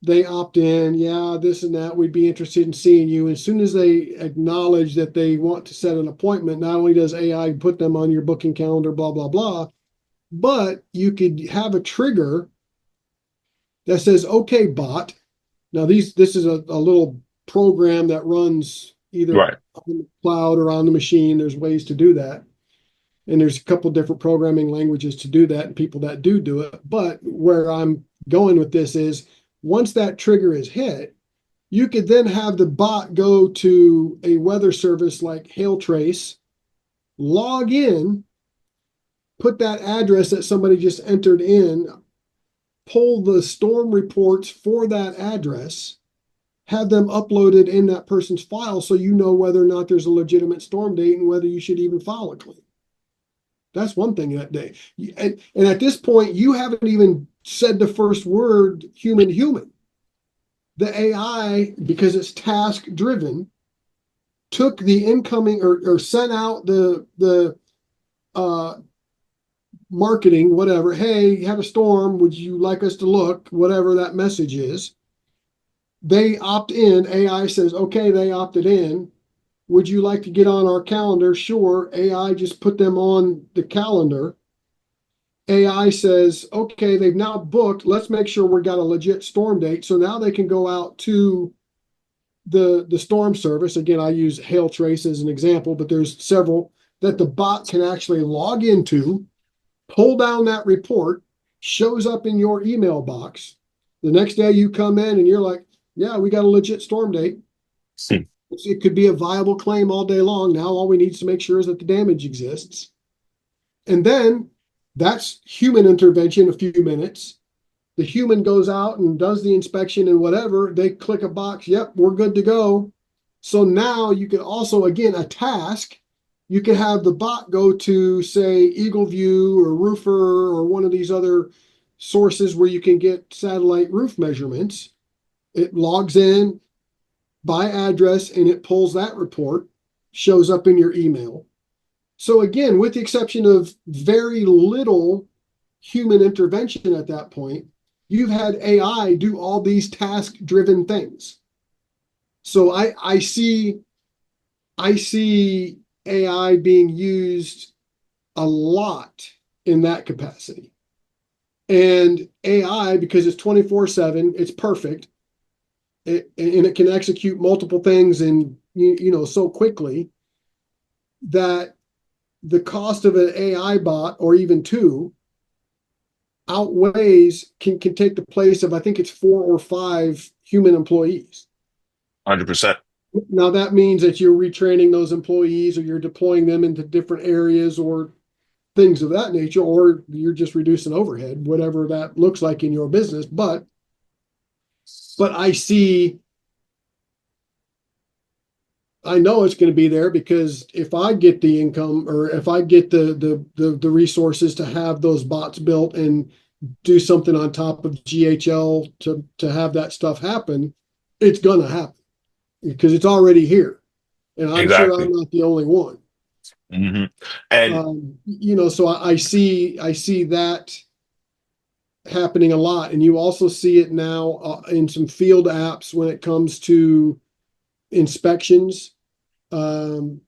They opt in, yeah, this and that, we'd be interested in seeing you. As soon as they acknowledge that they want to set an appointment, not only does AI put them on your booking calendar, blah, blah, blah, but you could have a trigger that says, okay, bot. Now, this is a little program that runs either Right. on the cloud or on the machine. There's ways to do that. And there's a couple different programming languages to do that and people that do it. But where I'm going with this is once that trigger is hit, you could then have the bot go to a weather service like Hail Trace, log in, put that address that somebody just entered in, pull the storm reports for that address, have them uploaded in that person's file so you know whether or not there's a legitimate storm date and whether you should even file a claim. That's one thing that day. And at this point, you haven't even said the first word, human, human. The AI, because it's task driven, took the incoming or sent out the uh, marketing, whatever. Hey, you had a storm. Would you like us to look? Whatever that message is. They opt in. AI says, okay, they opted in. Would you like to get on our calendar? Sure. AI just put them on the calendar. AI says, okay, they've now booked. Let's make sure we've got a legit storm date. So now they can go out to the storm service. Again, I use Hail Trace as an example, but there's several that the bot can actually log into, pull down that report, shows up in your email box. The next day you come in and you're like, yeah, we got a legit storm date. Hmm. It could be a viable claim all day long. Now all we need to make sure is that the damage exists. And then that's human intervention, a few minutes. The human goes out and does the inspection and whatever. They click a box. Yep, we're good to go. So now you can also, again, a task. You can have the bot go to, say, Eagle View or Roofer or one of these other sources where you can get satellite roof measurements. It logs in by address and it pulls that report, shows up in your email. So again, with the exception of very little human intervention at that point, you've had AI do all these task-driven things. So I see AI being used a lot in that capacity. And AI, because it's 24/7, it's perfect. And it can execute multiple things and so quickly that the cost of an AI bot or even two outweighs can take the place of I think it's 4 or 5 human employees. 100%. Now that means that you're retraining those employees or you're deploying them into different areas or things of that nature, or you're just reducing overhead, whatever that looks like in your business. But I know it's going to be there because if I get the income or if I get the resources to have those bots built and do something on top of GHL to have that stuff happen, it's going to happen because it's already here. And I'm sure I'm Exactly. not the only one. Hmm. And So I see that happening a lot. And you also see it now in some field apps when it comes to inspections, um,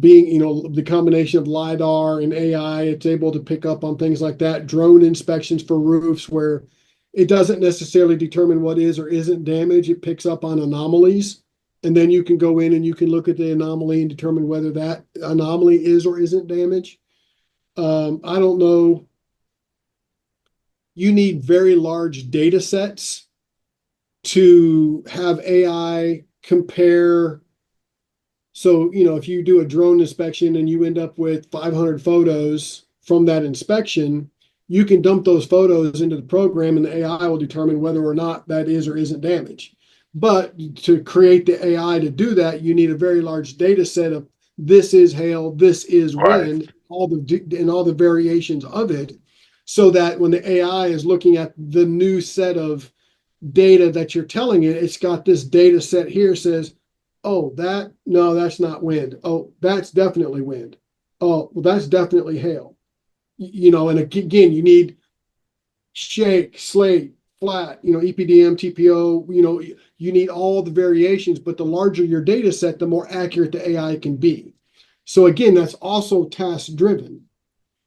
being, the combination of LiDAR and AI, it's able to pick up on things like that. Drone inspections for roofs where it doesn't necessarily determine what is or isn't damage. It picks up on anomalies. And then you can go in and you can look at the anomaly and determine whether that anomaly is or isn't damage. I don't know. You need very large data sets to have AI compare. So, if you do a drone inspection and you end up with 500 photos from that inspection, you can dump those photos into the program and the AI will determine whether or not that is or isn't damage. But to create the AI to do that, you need a very large data set of this is hail, this is Right. wind, all the variations of it, so that when the AI is looking at the new set of data that you're telling it, it's got this data set here says, oh, no, that's not wind. Oh, that's definitely wind. Oh, well, that's definitely hail. And again, you need shake, slate, flat, EPDM, TPO, you need all the variations, but the larger your data set, the more accurate the AI can be. So again, that's also task driven.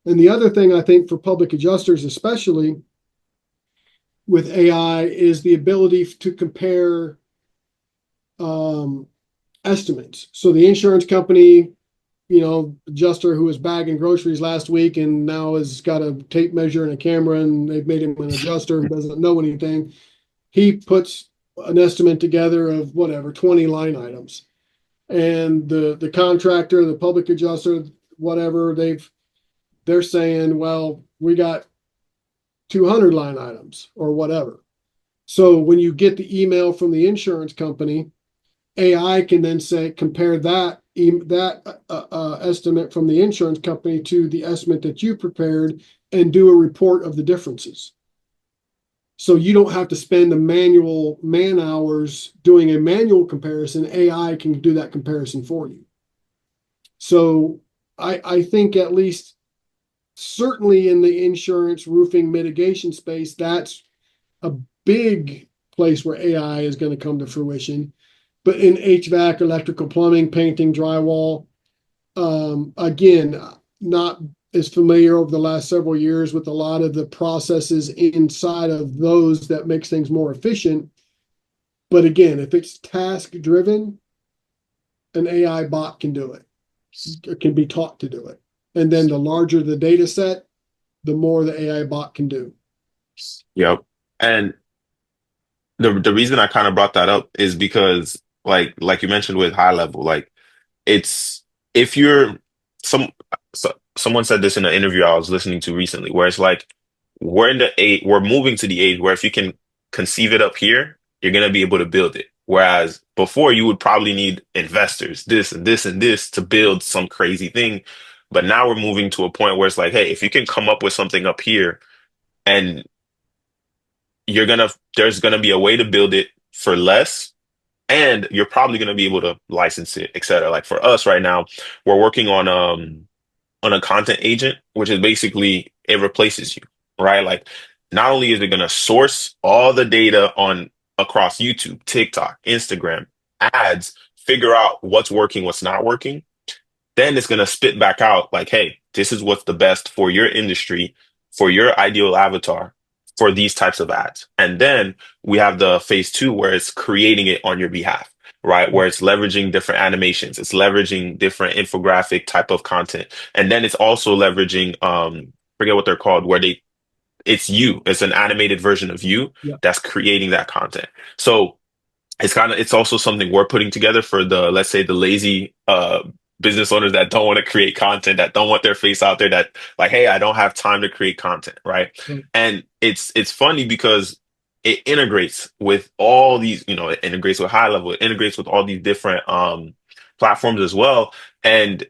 And the other thing I think for public adjusters, especially with AI, is the ability to compare um, estimates. So the insurance company, adjuster who was bagging groceries last week and now has got a tape measure and a camera and they've made him an adjuster who doesn't know anything. He puts an estimate together of whatever, 20 line items. And the contractor, the public adjuster, whatever, they're saying, well, we got 200 line items or whatever. So when you get the email from the insurance company, AI can then say compare that estimate from the insurance company to the estimate that you prepared and do a report of the differences. So you don't have to spend the manual man hours doing a manual comparison. AI can do that comparison for you. So I think at least certainly in the insurance roofing mitigation space, that's a big place where AI is going to come to fruition. But in HVAC, electrical, plumbing, painting, drywall, again, not as familiar over the last several years with a lot of the processes inside of those that makes things more efficient. But again, if it's task driven, an AI bot can do it. It can be taught to do it. And then the larger the data set, the more the AI bot can do. Yep. And the reason I kind of brought that up is because like you mentioned with high level, like it's if you're some someone said this in an interview I was listening to recently, where it's like we're moving to the age where if you can conceive it up here, you're gonna be able to build it. Whereas before you would probably need investors, this and this and this to build some crazy thing. But now we're moving to a point where it's like, hey, if you can come up with something up here and there's gonna be a way to build it for less and you're probably going to be able to license it, et cetera. Like for us right now, we're working on a content agent, which is basically it replaces you, right? Like not only is it going to source all the data on across YouTube, TikTok, Instagram, ads, figure out what's working, what's not working, then it's going to spit back out like, hey, this is what's the best for your industry, for your ideal avatar, for these types of ads. And then we have the phase two where it's creating it on your behalf, right? Where it's leveraging different animations, it's leveraging different infographic type of content. And then it's also leveraging, forget what they're called, where it's an animated version of you Yeah. that's creating that content. So it's also something we're putting together for the, let's say, the lazy business owners that don't want to create content, that don't want their face out there, that like, hey, I don't have time to create content, right? Right. And it's funny because it integrates with all these, it integrates with high level, it integrates with all these different platforms as well. And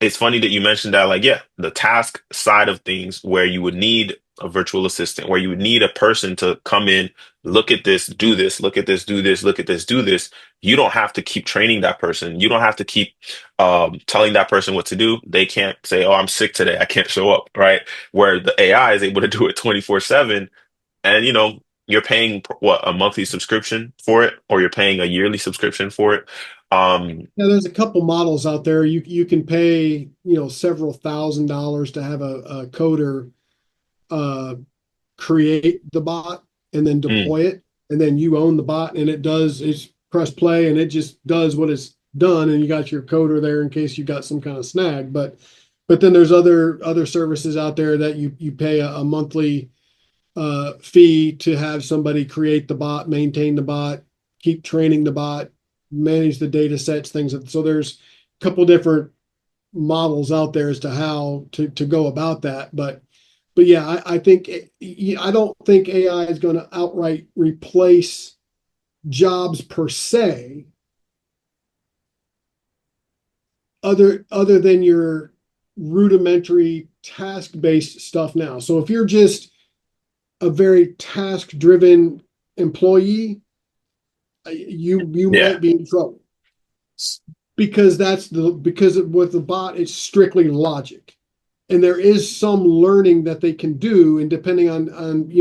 it's funny that you mentioned that, like, yeah, the task side of things where you would need a virtual assistant, where you would need a person to come in, look at this, do this, look at this, do this, look at this, do this. You don't have to keep training that person. You don't have to keep telling that person what to do. They can't say, oh, I'm sick today, I can't show up, right? Where the AI is able to do it 24/7. And, you're paying what, a monthly subscription for it, or you're paying a yearly subscription for it. Yeah, there's a couple models out there. You can pay, several $1,000s to have a coder uh, create the bot and then Mm, deploy it, and then you own the bot, and it's press play and it just does what it's done, and you got your coder there in case you got some kind of snag. But then there's other services out there that you pay a monthly fee to have somebody create the bot, maintain the bot, keep training the bot, manage the data sets, things. So there's a couple different models out there as to how to go about that. But yeah, I think I don't think AI is going to outright replace jobs per se, other than your rudimentary task-based stuff now. So if you're just a very task-driven employee, you yeah, might be in trouble because with the bot, it's strictly logic. And there is some learning that they can do, and depending on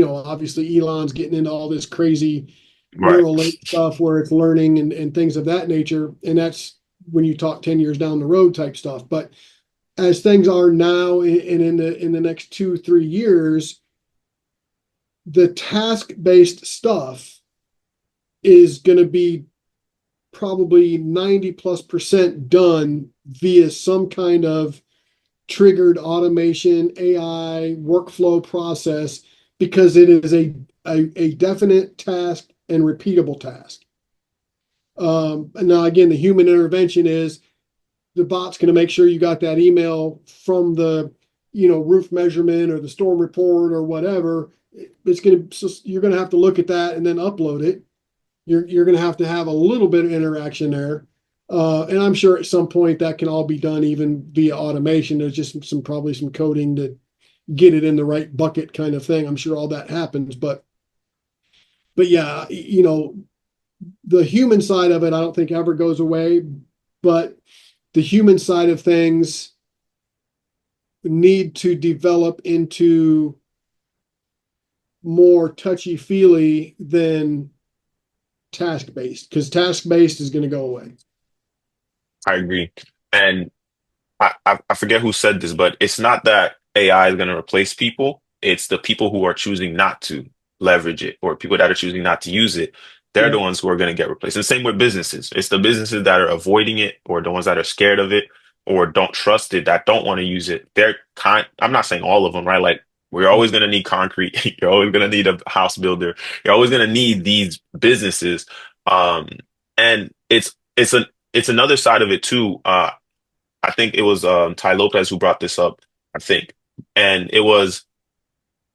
obviously Elon's getting into all this crazy right. neural link stuff where it's learning and things of that nature, and that's when you talk 10 years down the road type stuff. But as things are now, and in the next 2-3 years, the task based stuff is going to be probably 90+% done via some kind of triggered automation, AI workflow process, because it is a definite task and repeatable task. And now, again, the human intervention is the bot's going to make sure you got that email from the roof measurement or the storm report or whatever. You're going to have to look at that and then upload it. You're going to have a little bit of interaction there. And I'm sure at some point that can all be done even via automation. There's just probably some coding to get it in the right bucket kind of thing. I'm sure all that happens, but yeah, the human side of it, I don't think ever goes away, but the human side of things need to develop into more touchy feely than task based, because task based is going to go away. I agree. And I forget who said this, but it's not that AI is going to replace people. It's the people who are choosing not to leverage it, or people that are choosing not to use it. They're the Yep. ones who are going to get replaced. And same with businesses. It's the businesses that are avoiding it, or the ones that are scared of it, or don't trust it, that don't want to use it. I'm not saying all of them, right? Like, we're always going to need concrete. You're always going to need a house builder. You're always going to need these businesses. Um, and it's another side of it too. I think it was Ty Lopez who brought this up, I think. And it was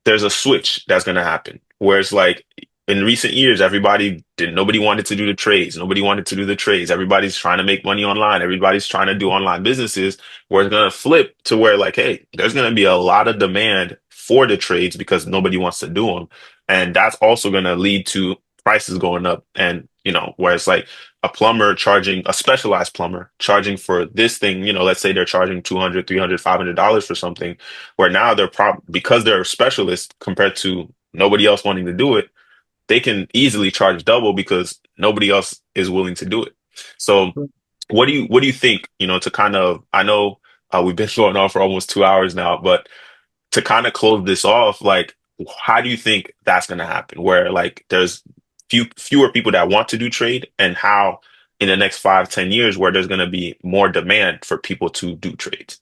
there's a switch that's going to happen where it's like in recent years, nobody wanted to do the trades. Nobody wanted to do the trades. Everybody's trying to make money online. Everybody's trying to do online businesses where it's going to flip to where like, hey, there's going to be a lot of demand for the trades because nobody wants to do them. And that's also going to lead to prices going up. And, where it's like a specialized plumber charging for this thing, let's say they're charging 200, 300, $500 for something where now because they're specialists compared to nobody else wanting to do it, they can easily charge double because nobody else is willing to do it. So what do you think, to kind of, I know we've been going on for almost 2 hours now, but to kind of close this off, like, how do you think that's going to happen? Where like there's fewer people that want to do trade, and how in the next 5, 10 years where there's going to be more demand for people to do trades.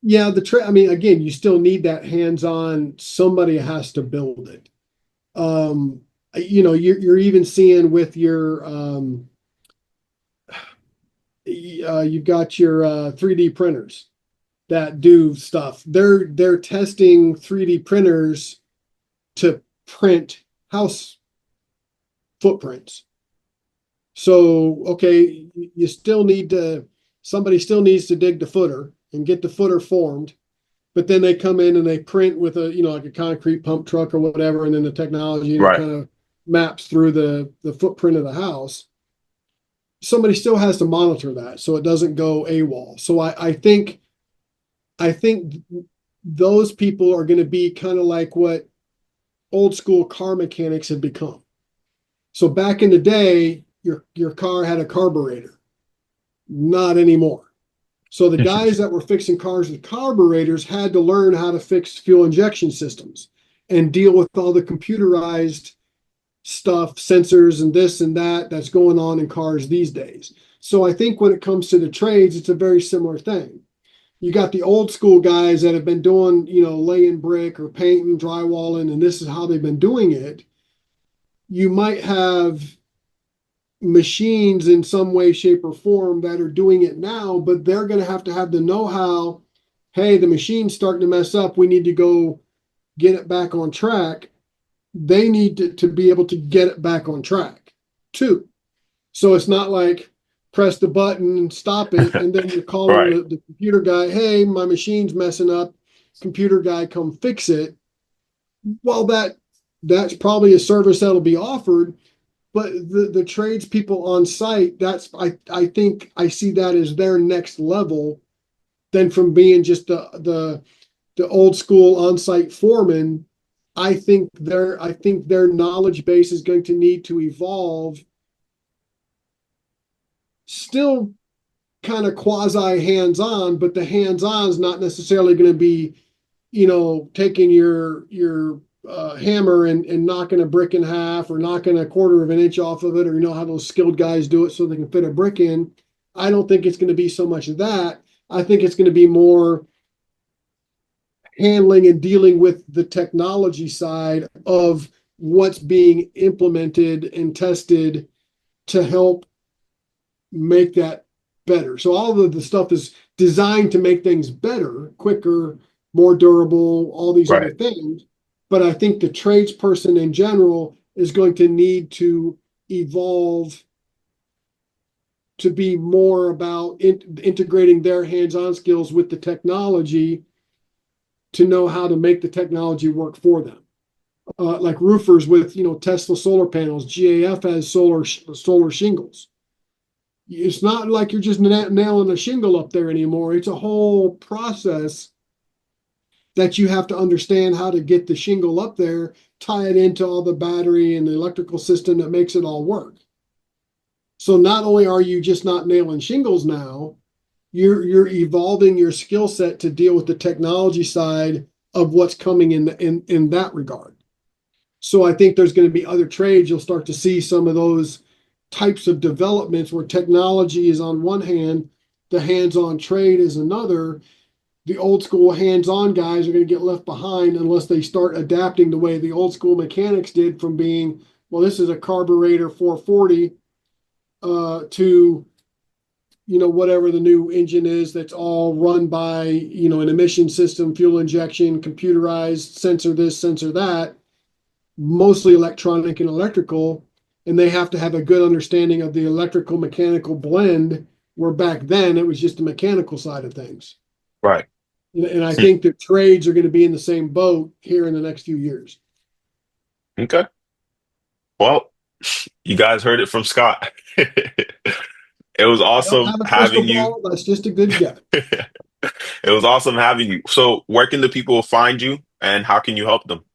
Yeah, I mean, again, you still need that hands-on. Somebody has to build it. You're even seeing with your you've got your 3D printers that do stuff. They're testing 3D printers to print house footprints. So, okay, somebody still needs to dig the footer and get the footer formed, but then they come in and they print with like a concrete pump truck or whatever, and then the technology, and it Right. kind of maps through the footprint of the house. Somebody still has to monitor that so it doesn't go AWOL. So I think those people are going to be kind of like what old school car mechanics have become. So back in the day, your car had a carburetor. Not anymore. So the guys that were fixing cars with carburetors had to learn how to fix fuel injection systems and deal with all the computerized stuff, sensors and this and that that's going on in cars these days. So I think when it comes to the trades, it's a very similar thing. You got the old school guys that have been doing, laying brick or painting, drywalling, and this is how they've been doing it. You might have machines in some way, shape, or form that are doing it now, but they're going to have the know-how. Hey, the machine's starting to mess up. We need to go get it back on track. They need to be able to get it back on track too. So it's not like press the button and stop it, and then you're calling Right. the computer guy, hey, my machine's messing up. Computer guy, come fix it. Well, that's probably a service that'll be offered, but the tradespeople on site, I think I see that as their next level than from being just the old school on-site foreman. I think their knowledge base is going to need to evolve. Still kind of quasi hands-on, but the hands-on is not necessarily going to be, taking your hammer and knocking a brick in half or knocking a quarter of an inch off of it, or how those skilled guys do it so they can fit a brick in. I don't think it's going to be so much of that. I think it's going to be more handling and dealing with the technology side of what's being implemented and tested to help make that better. So all of the stuff is designed to make things better, quicker, more durable, all these other Right. things. But I think the tradesperson in general is going to need to evolve to be more about integrating their hands-on skills with the technology to know how to make the technology work for them. Like roofers with Tesla solar panels, GAF has solar shingles. It's not like you're just nailing a shingle up there anymore. It's a whole process that you have to understand how to get the shingle up there, tie it into all the battery and the electrical system that makes it all work. So not only are you just not nailing shingles now, you're evolving your skill set to deal with the technology side of what's coming in that regard. So I think there's going to be other trades. You'll start to see some of those types of developments where technology is on one hand, the hands-on trade is another. The old school hands-on guys are going to get left behind unless they start adapting the way the old school mechanics did from being, well, this is a carburetor 440 to whatever the new engine is that's all run by an emission system, fuel injection, computerized, sensor this, sensor that, mostly electronic and electrical, and they have to have a good understanding of the electrical mechanical blend, where back then it was just the mechanical side of things. Right. And I think that trades are going to be in the same boat here in the next few years. Okay. Well, you guys heard it from Scott. It was I don't awesome have a crystal having you. ball. That's just a good guess. It was awesome having you. So, where can the people find you and how can you help them?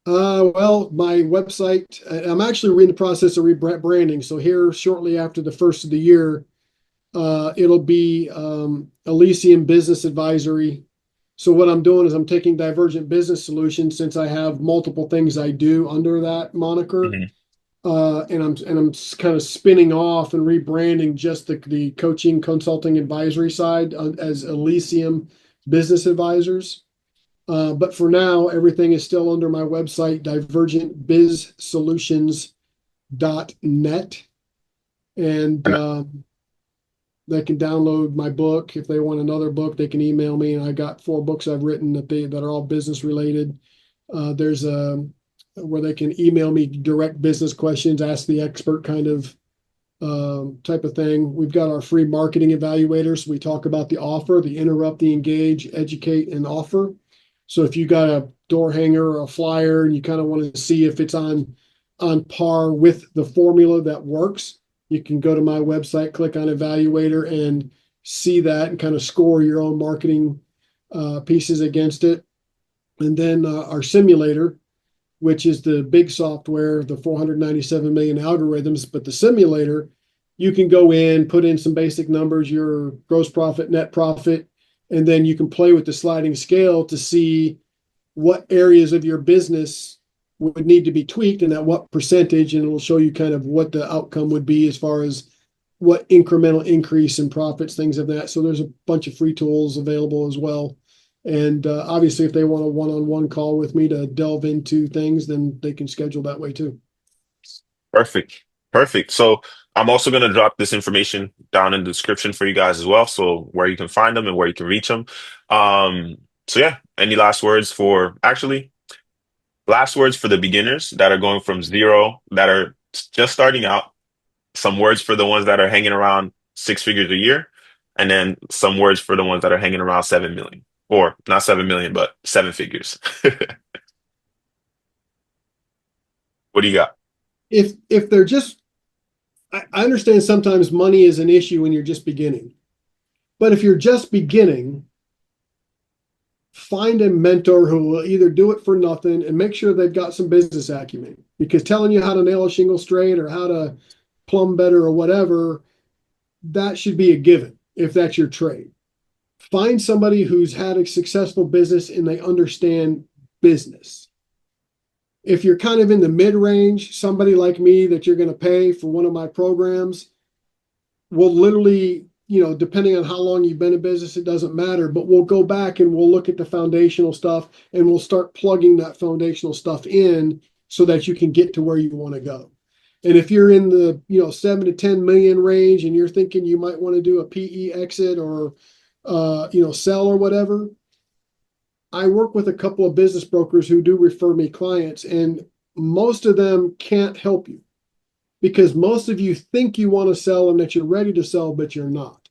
Well, my website, I'm actually in the process of rebranding. So here, shortly after the first of the year, it'll be Elysium Business Advisory. So what I'm doing is I'm taking Divergent Business Solutions, since I have multiple things I do under that moniker, Mhm. and I'm kind of spinning off and rebranding just the coaching, consulting, advisory side as Elysium Business Advisors. But for now, everything is still under my website, divergentbizsolutions.net. And And they can download my book. If they want another book, they can email me. And I got 4 books I've written that are all business related. There's a where they can email me direct business questions, ask the expert kind of type of thing. We've got our free marketing evaluators. We talk about the offer, the interrupt, the engage, educate, and offer. So if you got a door hanger or a flyer and you kind of want to see if it's on par with the formula that works, you can go to my website, click on evaluator, and see that and kind of score your own marketing pieces against it. And then our simulator, which is the big software, the 497 million algorithms. But the simulator, you can go in, put in some basic numbers, your gross profit, net profit, and then you can play with the sliding scale to see what areas of your business would need to be tweaked and at what percentage, and it'll show you kind of what the outcome would be as far as what incremental increase in profits, things of that. So there's a bunch of free tools available as well. And obviously, if they want a one-on-one call with me to delve into things, then they can schedule that way too. Perfect. Perfect. So I'm also going to drop this information down in the description for you guys as well. So where you can find them and where you can reach them. So yeah, any last words for actually last words for the beginners that are going from zero, that are just starting out, some words for the ones that are hanging around 6 figures a year, and then some words for the ones that are hanging around 7 million, or not 7 million, but 7 figures. What do you got? If they're just, I understand sometimes money is an issue when you're just beginning, but if you're just beginning, find a mentor who will either do it for nothing and make sure they've got some business acumen, because telling you how to nail a shingle straight or how to plumb better or whatever, that should be a given if that's your trade. Find somebody who's had a successful business and they understand business. If you're kind of in the mid range, somebody like me that you're going to pay for one of my programs will literally, depending on how long you've been in business, it doesn't matter, but we'll go back and we'll look at the foundational stuff and we'll start plugging that foundational stuff in so that you can get to where you want to go. And if you're in the, 7 to 10 million range and you're thinking you might want to do a PE exit or, sell or whatever, I work with a couple of business brokers who do refer me clients, and most of them can't help you because most of you think you want to sell and that you're ready to sell, but you're not.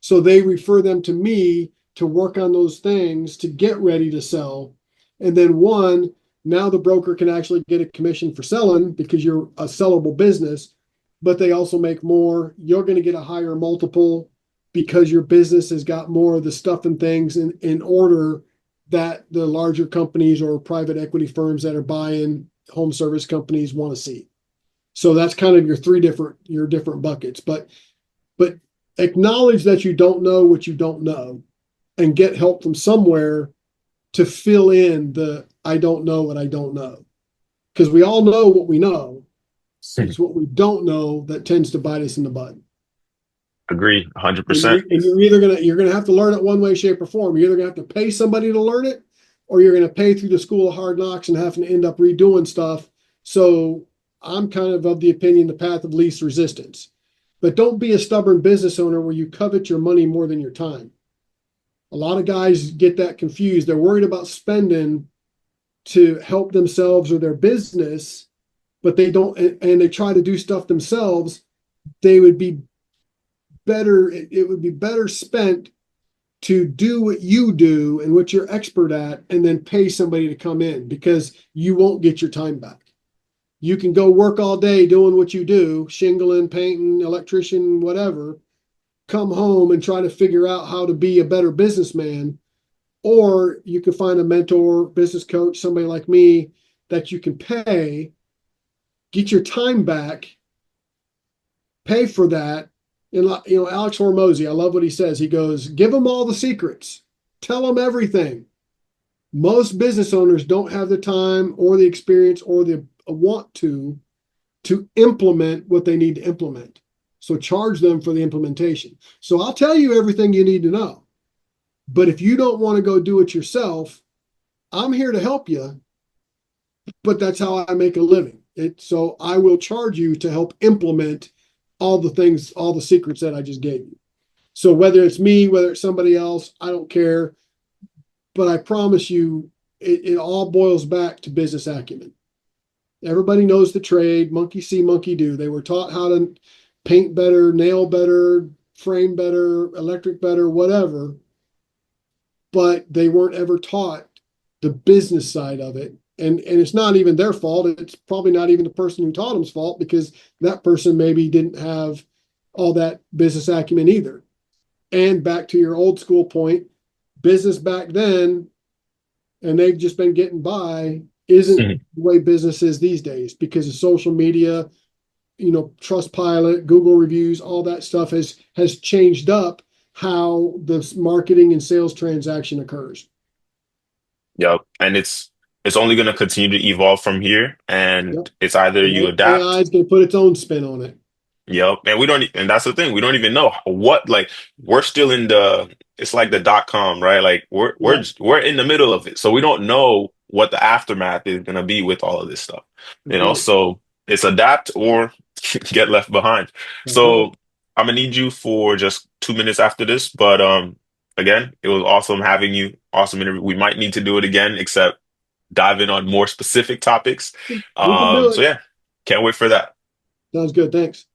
So they refer them to me to work on those things to get ready to sell. And then now the broker can actually get a commission for selling because you're a sellable business, but they also make more. You're going to get a higher multiple because your business has got more of the stuff and things in order that the larger companies or private equity firms that are buying home service companies want to see. So that's kind of your different buckets. But acknowledge that you don't know what you don't know and get help from somewhere to fill in the I don't know what I don't know. Because we all know what we know. It's what we don't know that tends to bite us in the butt. Agree, And 100%. you're gonna have to learn it one way, shape, or form. You're either gonna have to pay somebody to learn it, or you're gonna pay through the school of hard knocks and having to end up redoing stuff. So I'm kind of the opinion the path of least resistance. But don't be a stubborn business owner where you covet your money more than your time. A lot of guys get that confused. They're worried about spending to help themselves or their business, but they don't, and they try to do stuff themselves. They would be better, it would be better spent to do what you do and what you're expert at, and then pay somebody to come in because you won't get your time back. You can go work all day doing what you do, shingling, painting, electrician, whatever, come home and try to figure out how to be a better businessman. Or you can find a mentor, business coach, somebody like me that you can pay, get your time back, pay for that. And Alex Hormozy, I love what he says. He goes, give them all the secrets, tell them everything. Most business owners don't have the time or the experience or the want to implement what they need to implement. So charge them for the implementation. So I'll tell you everything you need to know. But if you don't want to go do it yourself, I'm here to help you. But that's how I make a living. So I will charge you to help implement all the things, all the secrets that I just gave you. So whether it's me, whether it's somebody else, I don't care. But I promise you, it all boils back to business acumen. Everybody knows the trade, monkey see, monkey do. They were taught how to paint better, nail better, frame better, electric better, whatever, but they weren't ever taught the business side of it. And it's not even their fault. It's probably not even the person who taught them's fault because that person maybe didn't have all that business acumen either. And back to your old school point, business back then, and they've just been getting by, isn't Mhm. the way business is these days because of social media, Trustpilot, Google reviews, all that stuff has changed up how this marketing and sales transaction occurs. Yep. And it's only going to continue to evolve from here. And Yep. it's either you And AI adapt. is going to put its own spin on it. Yep. And we don't, and that's the thing. We don't even know what, like, we're still in it's like the dot com, right? Like Yep. we're in the middle of it. So we don't know what the aftermath is going to be with all of this stuff, That's right. So it's adapt or get left behind. That's right. So I'm gonna need you for just 2 minutes after this. But again, it was awesome having you. Awesome interview. We might need to do it again, except dive in on more specific topics. We can do So it. yeah, can't wait for that. Sounds good. Thanks.